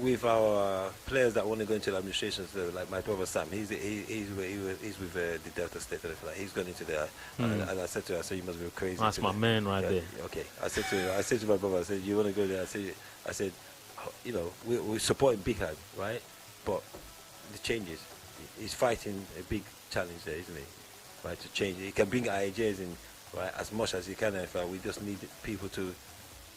with our players that want to go into the administration, so like my brother Sam, he's with the Delta State. He's gone into there, and I said to him, you must be crazy. That's my man right there. Okay, I said to my brother, I said, you want to go there? I said, you know, we're supporting big time, right? But the changes, he's fighting a big challenge there, isn't he? Right, to change. He can bring ideas in, right, as much as he can. In fact, we just need people to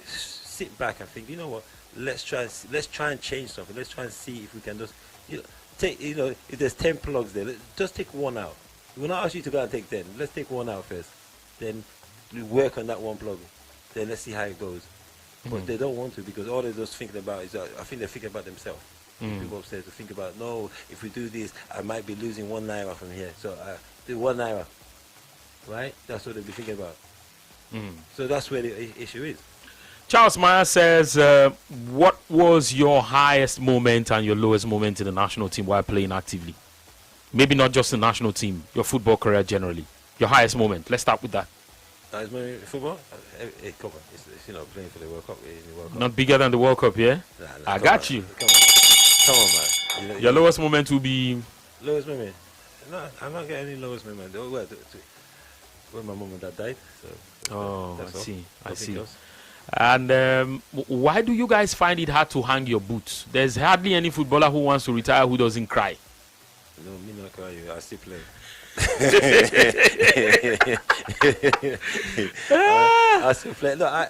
sit back and think, you know what? Let's try and change something. Let's try and see if we can just, if there's 10 plugs there, just take one out. We're not asking you to go and take 10. Let's take one out first. Then we work on that one plug. Then let's see how it goes. But they don't want to, because all they're just thinking about is, I think they're thinking about themselves. People upstairs to think about, no, if we do this, I might be losing 1 naira from here. So do 1 naira, right? That's what they'll be thinking about. So that's where the issue is. Charles Meyer says, what was your highest moment and your lowest moment in the national team while playing actively? Maybe not just the national team, your football career generally. Your highest moment. Let's start with that. Highest moment in football? Come on. It's playing for the World Cup. Not bigger than the World Cup, yeah? Nah, I got you. Come on, man. Your lowest moment will be... Lowest moment? No, I'm not getting any lowest moment. When my mom and dad died. I see. And why do you guys find it hard to hang your boots? There's hardly any footballer who wants to retire who doesn't cry. No, me not cry. I still play. I still play. No,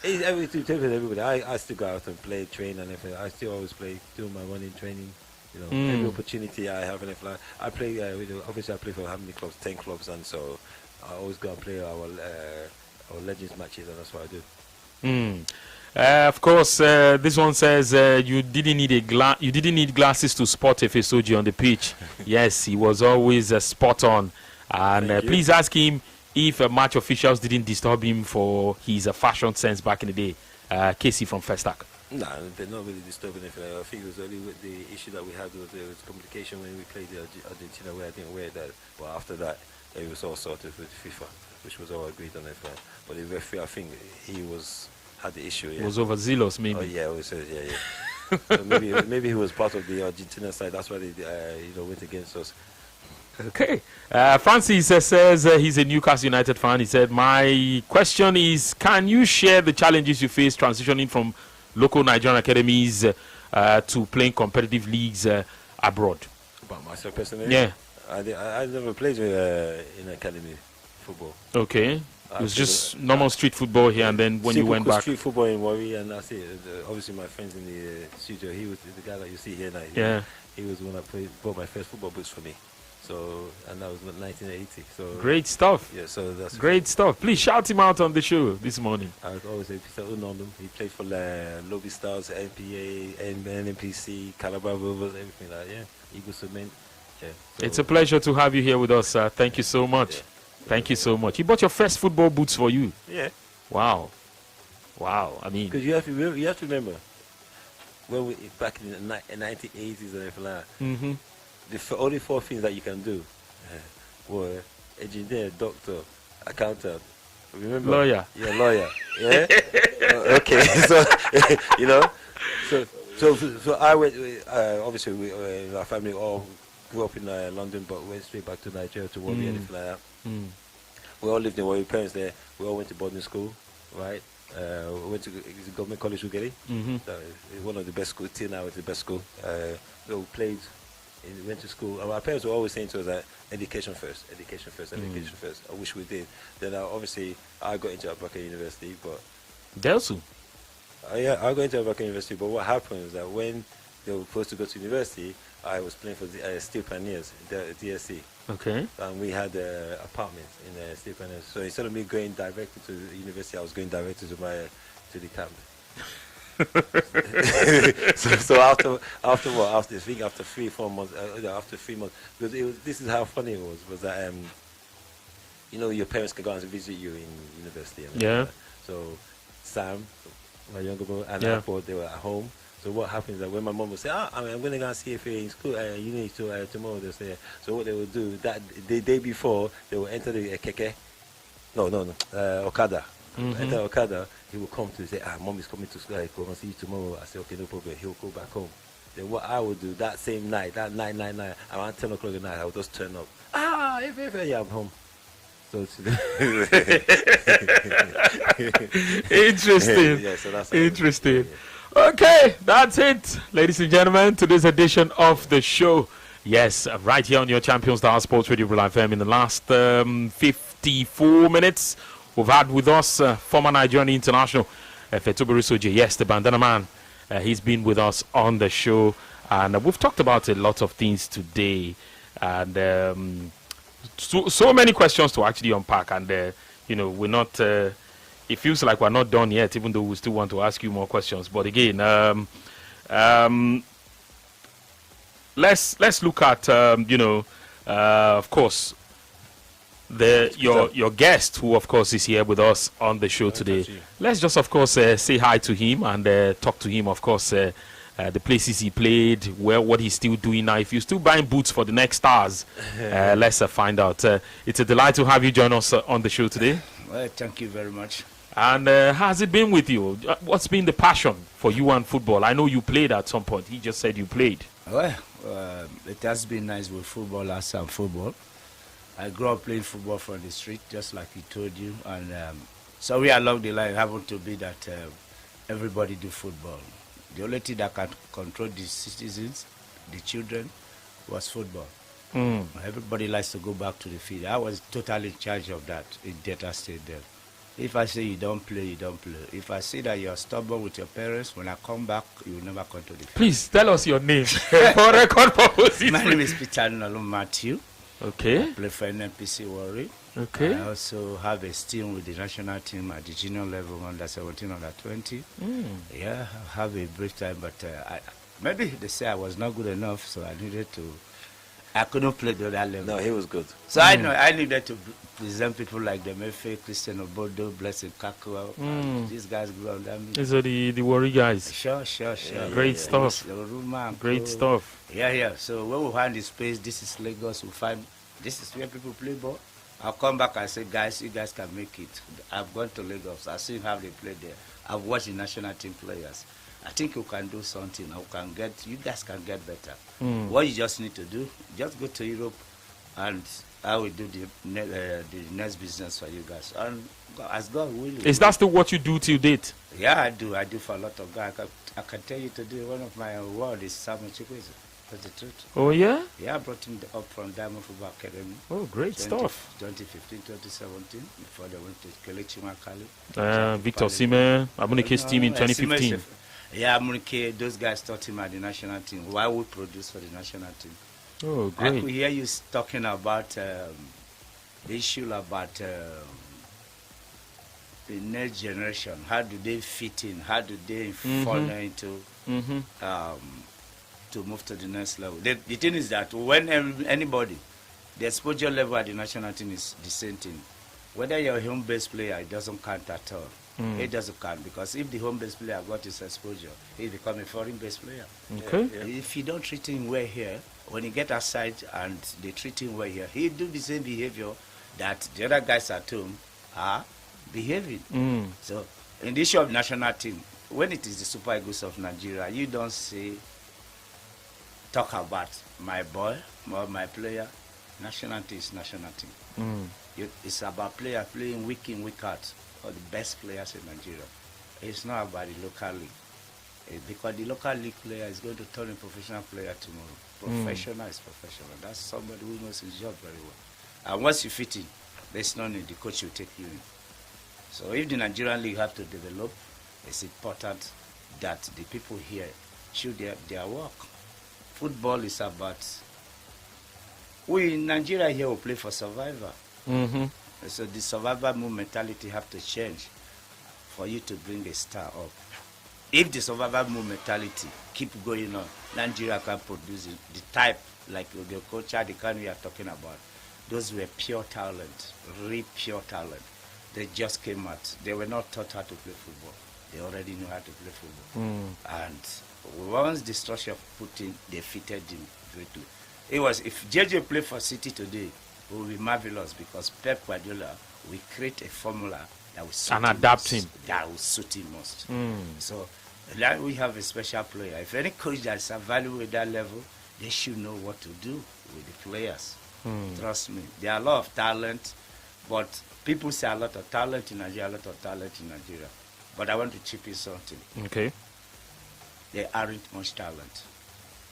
everybody. I still go out and play, train, and everything. I still always play, do my running training. Every opportunity I have, and I play. Obviously, I play for how many clubs? 10 clubs, and so I always go and play our Legends matches, and that's what I do. Of course, this one says you didn't need glasses to spot Efesoji on the pitch. Yes, he was always spot on. And please ask him if match officials didn't disturb him for his fashion sense back in the day. Casey from Festac. No, they're not really disturbing it. I think it was only with the issue that we had with the communication when we played the Argentina, where I didn't wear that. But after that, it was all sorted with FIFA, which was all agreed on. But the referee, I think he had the issue. He was overzealous, maybe. Oh yeah, yeah. So maybe he was part of the Argentina side. That's why they went against us. Okay. Francis says he's a Newcastle United fan. He said, my question is, can you share the challenges you face transitioning from local Nigerian academies to playing competitive leagues abroad? About myself personally? Yeah. I never played in academy football. Okay. It was just normal street football here, and then when you went back. Street football in Warri, and that's it. Obviously, my friends in the studio, he was the guy that you see here now. Yeah. He was the one that bought my first football boots for me. So, and that was 1980. So great stuff. Yeah, so that's great stuff. Please shout him out on the show this morning. I would always say Peter Unondum. He played for Lobby Stars, NPA, NPC, Calabar Rovers, everything like that. Yeah, Eagle Cement. Yeah. So it's a pleasure to have you here with us. Thank you so much. Yeah. Thank you so much. He bought your first football boots for you. Yeah. Wow. I mean, because you have to remember when we back in the 1980s and everything like that. Mm-hmm. The only four things that you can do were engineer, doctor, accountant. Remember? Lawyer. Yeah, lawyer. Yeah. Okay. So So I went. Obviously, our family all grew up in London, but went straight back to Nigeria to Warri and anything like that. We all lived in Warri. Parents there. We all went to boarding school, right? We went to Government College Ughelli. It's one of the best schools. Till now, it's the best school. We played. Went to school. Our parents were always saying to us that education first. I wish we did. Then obviously I got into Abubakar University, but Delsu. Yeah, I got into Abubakar University. But what happened is that when they were supposed to go to university, I was playing for the Steel Pioneers, the DSC. Okay. And we had apartments in Steel Pioneers. So instead of me going directly to the university, I was going directly to the camp. so after 3-4 months, after 3 months, because this is how funny it was that your parents can go and visit you in university. Yeah. So Sam, my younger brother, and I thought they were at home. So what happens is that when my mom would say, I'm going to go and see if you're in school, you need to tomorrow. They'll say. So what they would do that the day before, they will enter the keke. Okada. Enter Okada, he will come to say, Mom is coming to school, I will see you tomorrow. I say, okay, no problem. He'll go back home. Then what I would do that same night, that night, around 10 o'clock at night, I would just turn up. Yeah, I'm home. So interesting. Yeah, so that's interesting. Okay, that's it, ladies and gentlemen, today's edition of the show. Yes, right here on your Champions Dial Sports Radio Real FM. In the last 54 minutes, we've had with us former Nigerian international Efetobiri Soje. Yes, the bandana man. He's been with us on the show, and we've talked about a lot of things today, and so many questions to actually unpack. And we're not. It feels like we're not done yet, even though we still want to ask you more questions. But again, let's look at of course. Your guest, who of course is here with us on the show today. Let's just of course say hi to him and talk to him. Of course, the places he played, what he's still doing now. If you're still buying boots for the next stars, let's find out. It's a delight to have you join us on the show today. Well, thank you very much. And how's it been with you? What's been the passion for you and football? I know you played at some point. He just said you played. Well, it has been nice with football, last time football. I grew up playing football from the street, just like he told you. And so we along the line happened to be that everybody do football. The only thing that can control the citizens, the children, was football. Everybody likes to go back to the field. I was totally in charge of that in Delta State then. If I say you don't play, you don't play. If I see that you're stubborn with your parents, when I come back, you will never come to the field. Please tell us your name for record purposes. My name is Peter Nalum Matthew. Okay. I play for NNPC Warri. Okay. I also have a stint with the national team at the junior level, under 17, under 20. Yeah, I have a brief time, but maybe they say I was not good enough, so I couldn't play to that level. No, he was good. So I needed to present people like the Mefe, Christian Obodo, Blessing Kakua. These guys grew up that. These are the Warri guys. Sure. Great stuff. Great stuff. Yeah. So when we find the space, this is Lagos, we find this is where people play ball. I'll come back and say, guys, you guys can make it. I've gone to Lagos. I've seen how they play there. I've watched the national team players. I think you can do something. You guys can get better. What you just need to do, just go to Europe, and I will do the next business for you guys. And as God willing. Is that still what you do till date? Yeah, I do. I do for a lot of guys. I can tell you today, one of my awards is Samuel Chukwueze. That's the truth. Oh, yeah? Yeah, I brought him up from Diamond Football Academy. Oh, great stuff. 2015, 2017, before they went to Kelechi Nwakali. Victor Osimhen, Amunike's team in 2015. Yeah, Amunike, those guys taught him at the national team. Why we produce for the national team. Oh, great. I could hear you talking about the issue about the next generation. How do they fit in? How do they fall into to move to the next level? The thing is that when anybody, the exposure level at the national team is the same thing. Whether you're a home-based player, it doesn't count at all. It doesn't count, because if the home-based player got his exposure, he become a foreign-based player. Okay. If you don't treat him well here, when he get outside and they treat him well here, he do the same behavior that the other guys at home are behaving. So in the issue of national team, when it is the Super Eagles of Nigeria, you don't talk about my boy or my player. National team is national team. It's about player playing week in, week out, or the best players in Nigeria. It's not about the local league. Because the local league player is going to turn a professional player tomorrow. Professional is professional. That's somebody who knows his job very well. And once you fit in, there's no need. The coach will take you in. So if the Nigerian league have to develop, it's important that the people here should their work. Football is about... We in Nigeria here will play for survival. So the survival move mentality have to change for you to bring a star up. If the survival move mentality keep going on, Nigeria can produce the type like the coach the kind we are talking about. Those were pure talent, real pure talent. They just came out. They were not taught how to play football. They already knew how to play football. And once the structure put in, they fitted him very good. It was, if JJ played for City today, it would be marvelous, because Pep Guardiola will create a formula that will suit and adapt him. That will suit him most. So now we have a special player. If any coach that's available at that level, they should know what to do with the players. Trust me. There are a lot of talent, but people say a lot of talent in Nigeria, But I want to chip in something. Okay. There aren't much talent.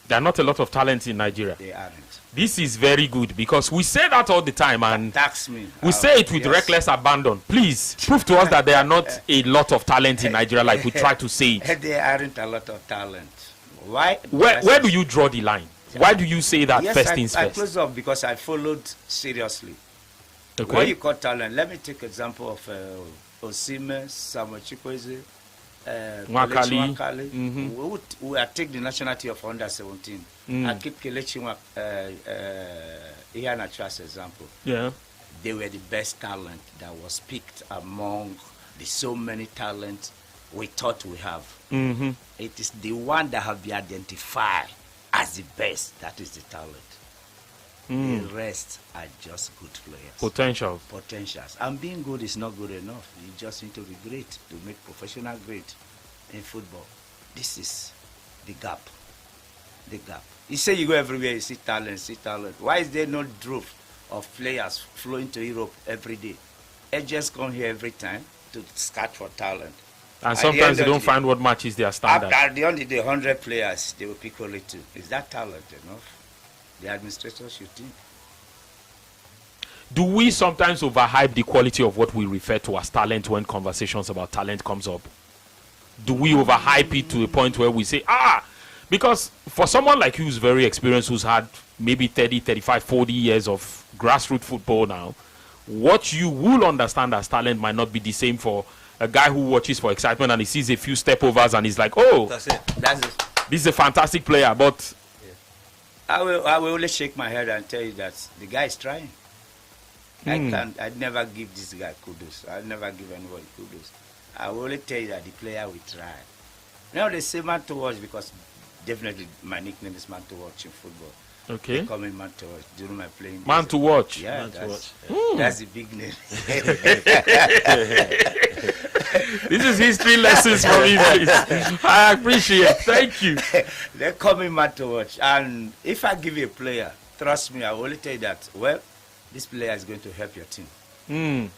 There are not a lot of talent in Nigeria. They aren't. This is very good, because we say that all the time, and tax me. We say it with reckless abandon. Please prove to us that there are not a lot of talent in Nigeria, like we try to say it. There aren't a lot of talent. Why? Where do you draw the line? Why do you say that first things first? I close up because I followed seriously. Okay. What you call talent? Let me take example of Osimhen, Samuel Chukwueze, Nwakali. We are take the national team of under 17. I keep Kelechi Iheanacho as example. Yeah. They were the best talent that was picked among the so many talents we thought we have. It is the one that have been identified as the best that is the talent. The rest are just good players. Potentials. And being good is not good enough. You just need to be great to make professional great in football. This is the gap. The gap. You say you go everywhere, you see talent. Why is there no drove of players flowing to Europe every day? Agents come here every time to scout for talent. And sometimes they don't find what matches their standard. At the end of the day, 100 players, they will pick only 2. Is that talent enough? The administrators should think. Do we sometimes overhype the quality of what we refer to as talent when conversations about talent comes up? Do we overhype it to a point where we say, because for someone like you who's very experienced, who's had maybe 30, 35, 40 years of grassroots football now, what you will understand as talent might not be the same for a guy who watches for excitement and he sees a few stepovers and he's like, oh, That's it. This is a fantastic player. But I will only shake my head and tell you that the guy is trying. I'd never give this guy kudos. I'd never give anybody kudos. I will only tell you that the player will try. Now they say man to watch because definitely my nickname is man to watch in football. okay, They call me man to watch during my playing man days. to watch. Yeah, Man to that's, watch. that's the big name. This is history lessons for me, please. I appreciate. Thank you. They call me man to watch. And if I give you a player, trust me, I will only tell you that, well, this player is going to help your team.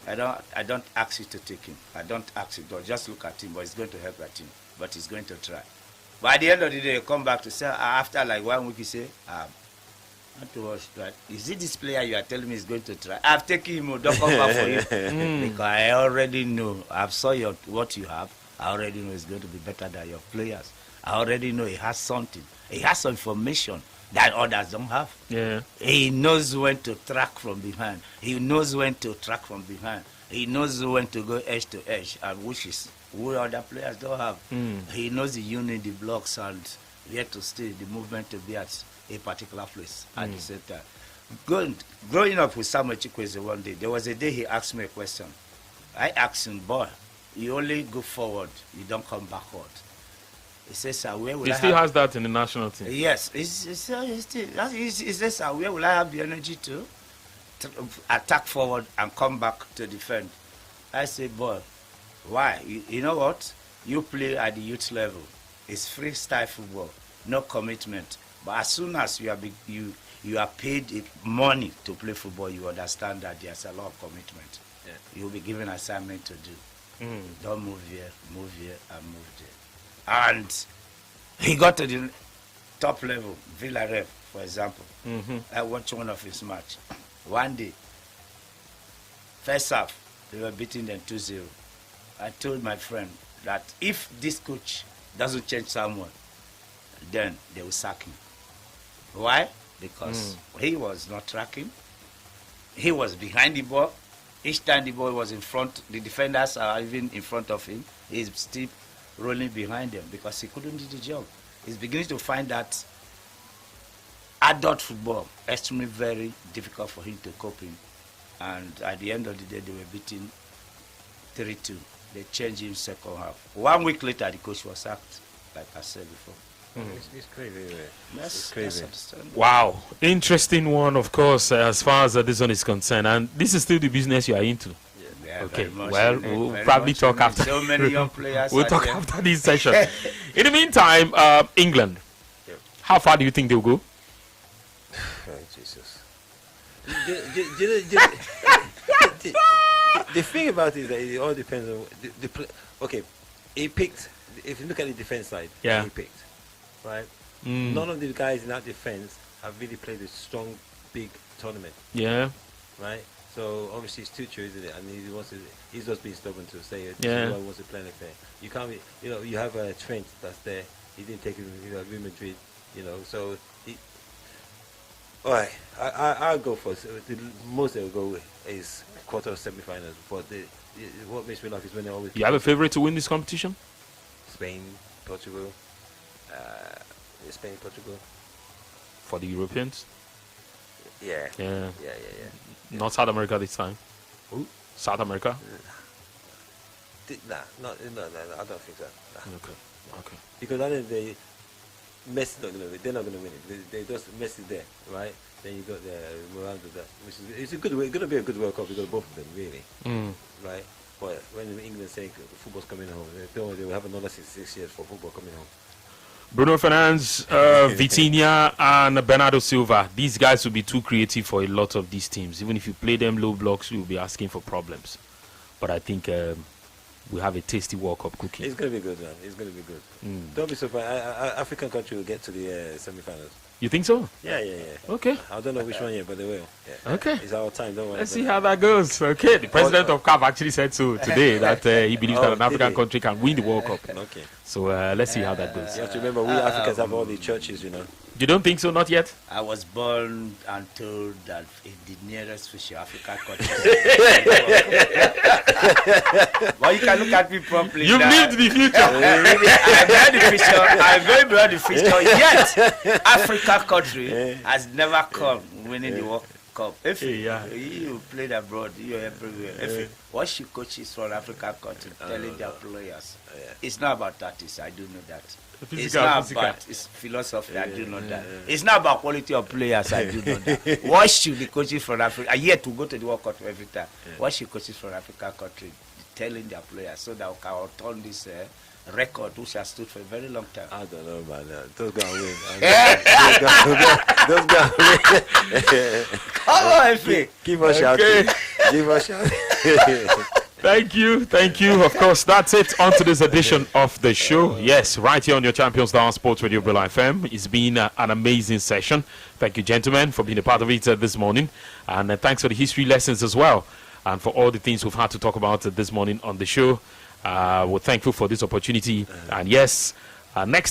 I don't ask you to take him. I don't ask you to just look at him, but it's going to help your team. But he's going to try. But at the end of the day, you come back to say, after like 1 week, you say, not to watch, right? Is it this player you are telling me is going to try? I've taken him, don't come back for you. Because I already know, I've saw what you have. I already know it's going to be better than your players. I already know he has something. He has some information that others don't have. Yeah. He knows when to track from behind. He knows when to track from behind. He knows when to go edge to edge, and which is what other players don't have. He knows the unit, the blocks, and where to stay, the movement to be at a particular place at the same time. Growing up with Samuel Chukwueze one day, there was a day he asked me a question. I asked him, boy, you only go forward, you don't come backward. He says, sir, where will He I still have... has that in the national team. Yes, he says, sir, where will I have the energy to attack forward and come back to defend? I say, boy, why? You know what? You play at the youth level. It's freestyle football, no commitment. But as soon as you are paid money to play football, you understand that there's a lot of commitment. Yeah. You'll be given assignment to do. Don't move here, and move there. And he got to the top level, Villarreal, for example. I watched one of his match. One day, first half, they were beating them 2-0. I told my friend that if this coach doesn't change someone, then they will sack him. Why? Because he was not tracking. He was behind the ball. Each time the ball was in front, the defenders are even in front of him. He's still rolling behind them because he couldn't do the job. He's beginning to find that adult football extremely very difficult for him to cope in. And at the end of the day, they were beating 3-2. They changed him second half. 1 week later, the coach was sacked, like I said before. It's crazy. That's crazy. understandable. Wow. Interesting one, of course, as far as this one is concerned. And this is still the business you are into. Yeah, Okay, very much well, indeed, we'll very probably much talk indeed. after. So many young players. We'll are talk there. after this session. In the meantime, England. Yeah. How far do you think they'll go? Oh, Jesus. The thing about it is that it all depends on okay. He picked. If you look at the defense side, Yeah. he picked, right? None of the guys in that defense have really played a strong, big tournament, Yeah. right? So obviously it's Tuchel, isn't it? And he's just being stubborn to say it. Yeah. He wants to play anything. You can't be, you have a Trent that's there. He didn't take him, Real Madrid, so all right, I'll go for the most they'll go is quarter or semi-finals. But what makes me laugh is when they always You have a favorite to win this competition? Spain, Portugal, Spain, Portugal. For the Europeans? Yeah. Yeah. Yeah. Not South America this time. Who? South America? No, I don't think so. Nah. Okay. Because at the end of the day, Messi not gonna win. They're not gonna win it. They just Messi there, right? Then you got Ronaldo there, which is it's gonna be a good World Cup because of both of them, really, right? But when England say football's coming home, they will have another 6 years for football coming home. Bruno Fernandes, Vitinha, and Bernardo Silva. These guys will be too creative for a lot of these teams. Even if you play them low blocks, you'll be asking for problems. But I think we have a tasty World Cup cooking. It's going to be good, man. It's going to be good. Don't be surprised. African country will get to the semi-finals. You think so? Yeah. Okay. I don't know which one yet, but they will. Yeah. Okay. It's our time, don't worry. Let's see how that goes. Okay. The president of CAF actually said so today that he believes that an African country can win the World Cup. Okay. So let's see how that goes. You have to remember, we Africans have all the churches, You don't think so? Not yet? I was born and told that the nearest future African country. Well, you can look at me properly. You've lived the future. I'm going beyond the future. Yet, African country has never come winning the World Cup. If you played abroad, you're everywhere. If what you coaches from African country telling their players, it's not about tactics. I do know that. It's not about it's philosophy. I do know that. It's not about quality of players. I do know that. What should the coaches from Africa? Yet to go to the World Cup every time. What should coaches from African country telling their players so that we can turn this record which has stood for a very long time? I don't know about that. Those guys win. Those guys win. Come on, Efe. Give us shouting. Give us shouting. Thank you. Of course, that's it on today's edition of the show. Yes, right here on your Champions Down Sports Radio Bella FM. It's been an amazing session. Thank you, gentlemen, for being a part of it this morning. And thanks for the history lessons as well. And for all the things we've had to talk about this morning on the show. We're thankful for this opportunity. And yes, next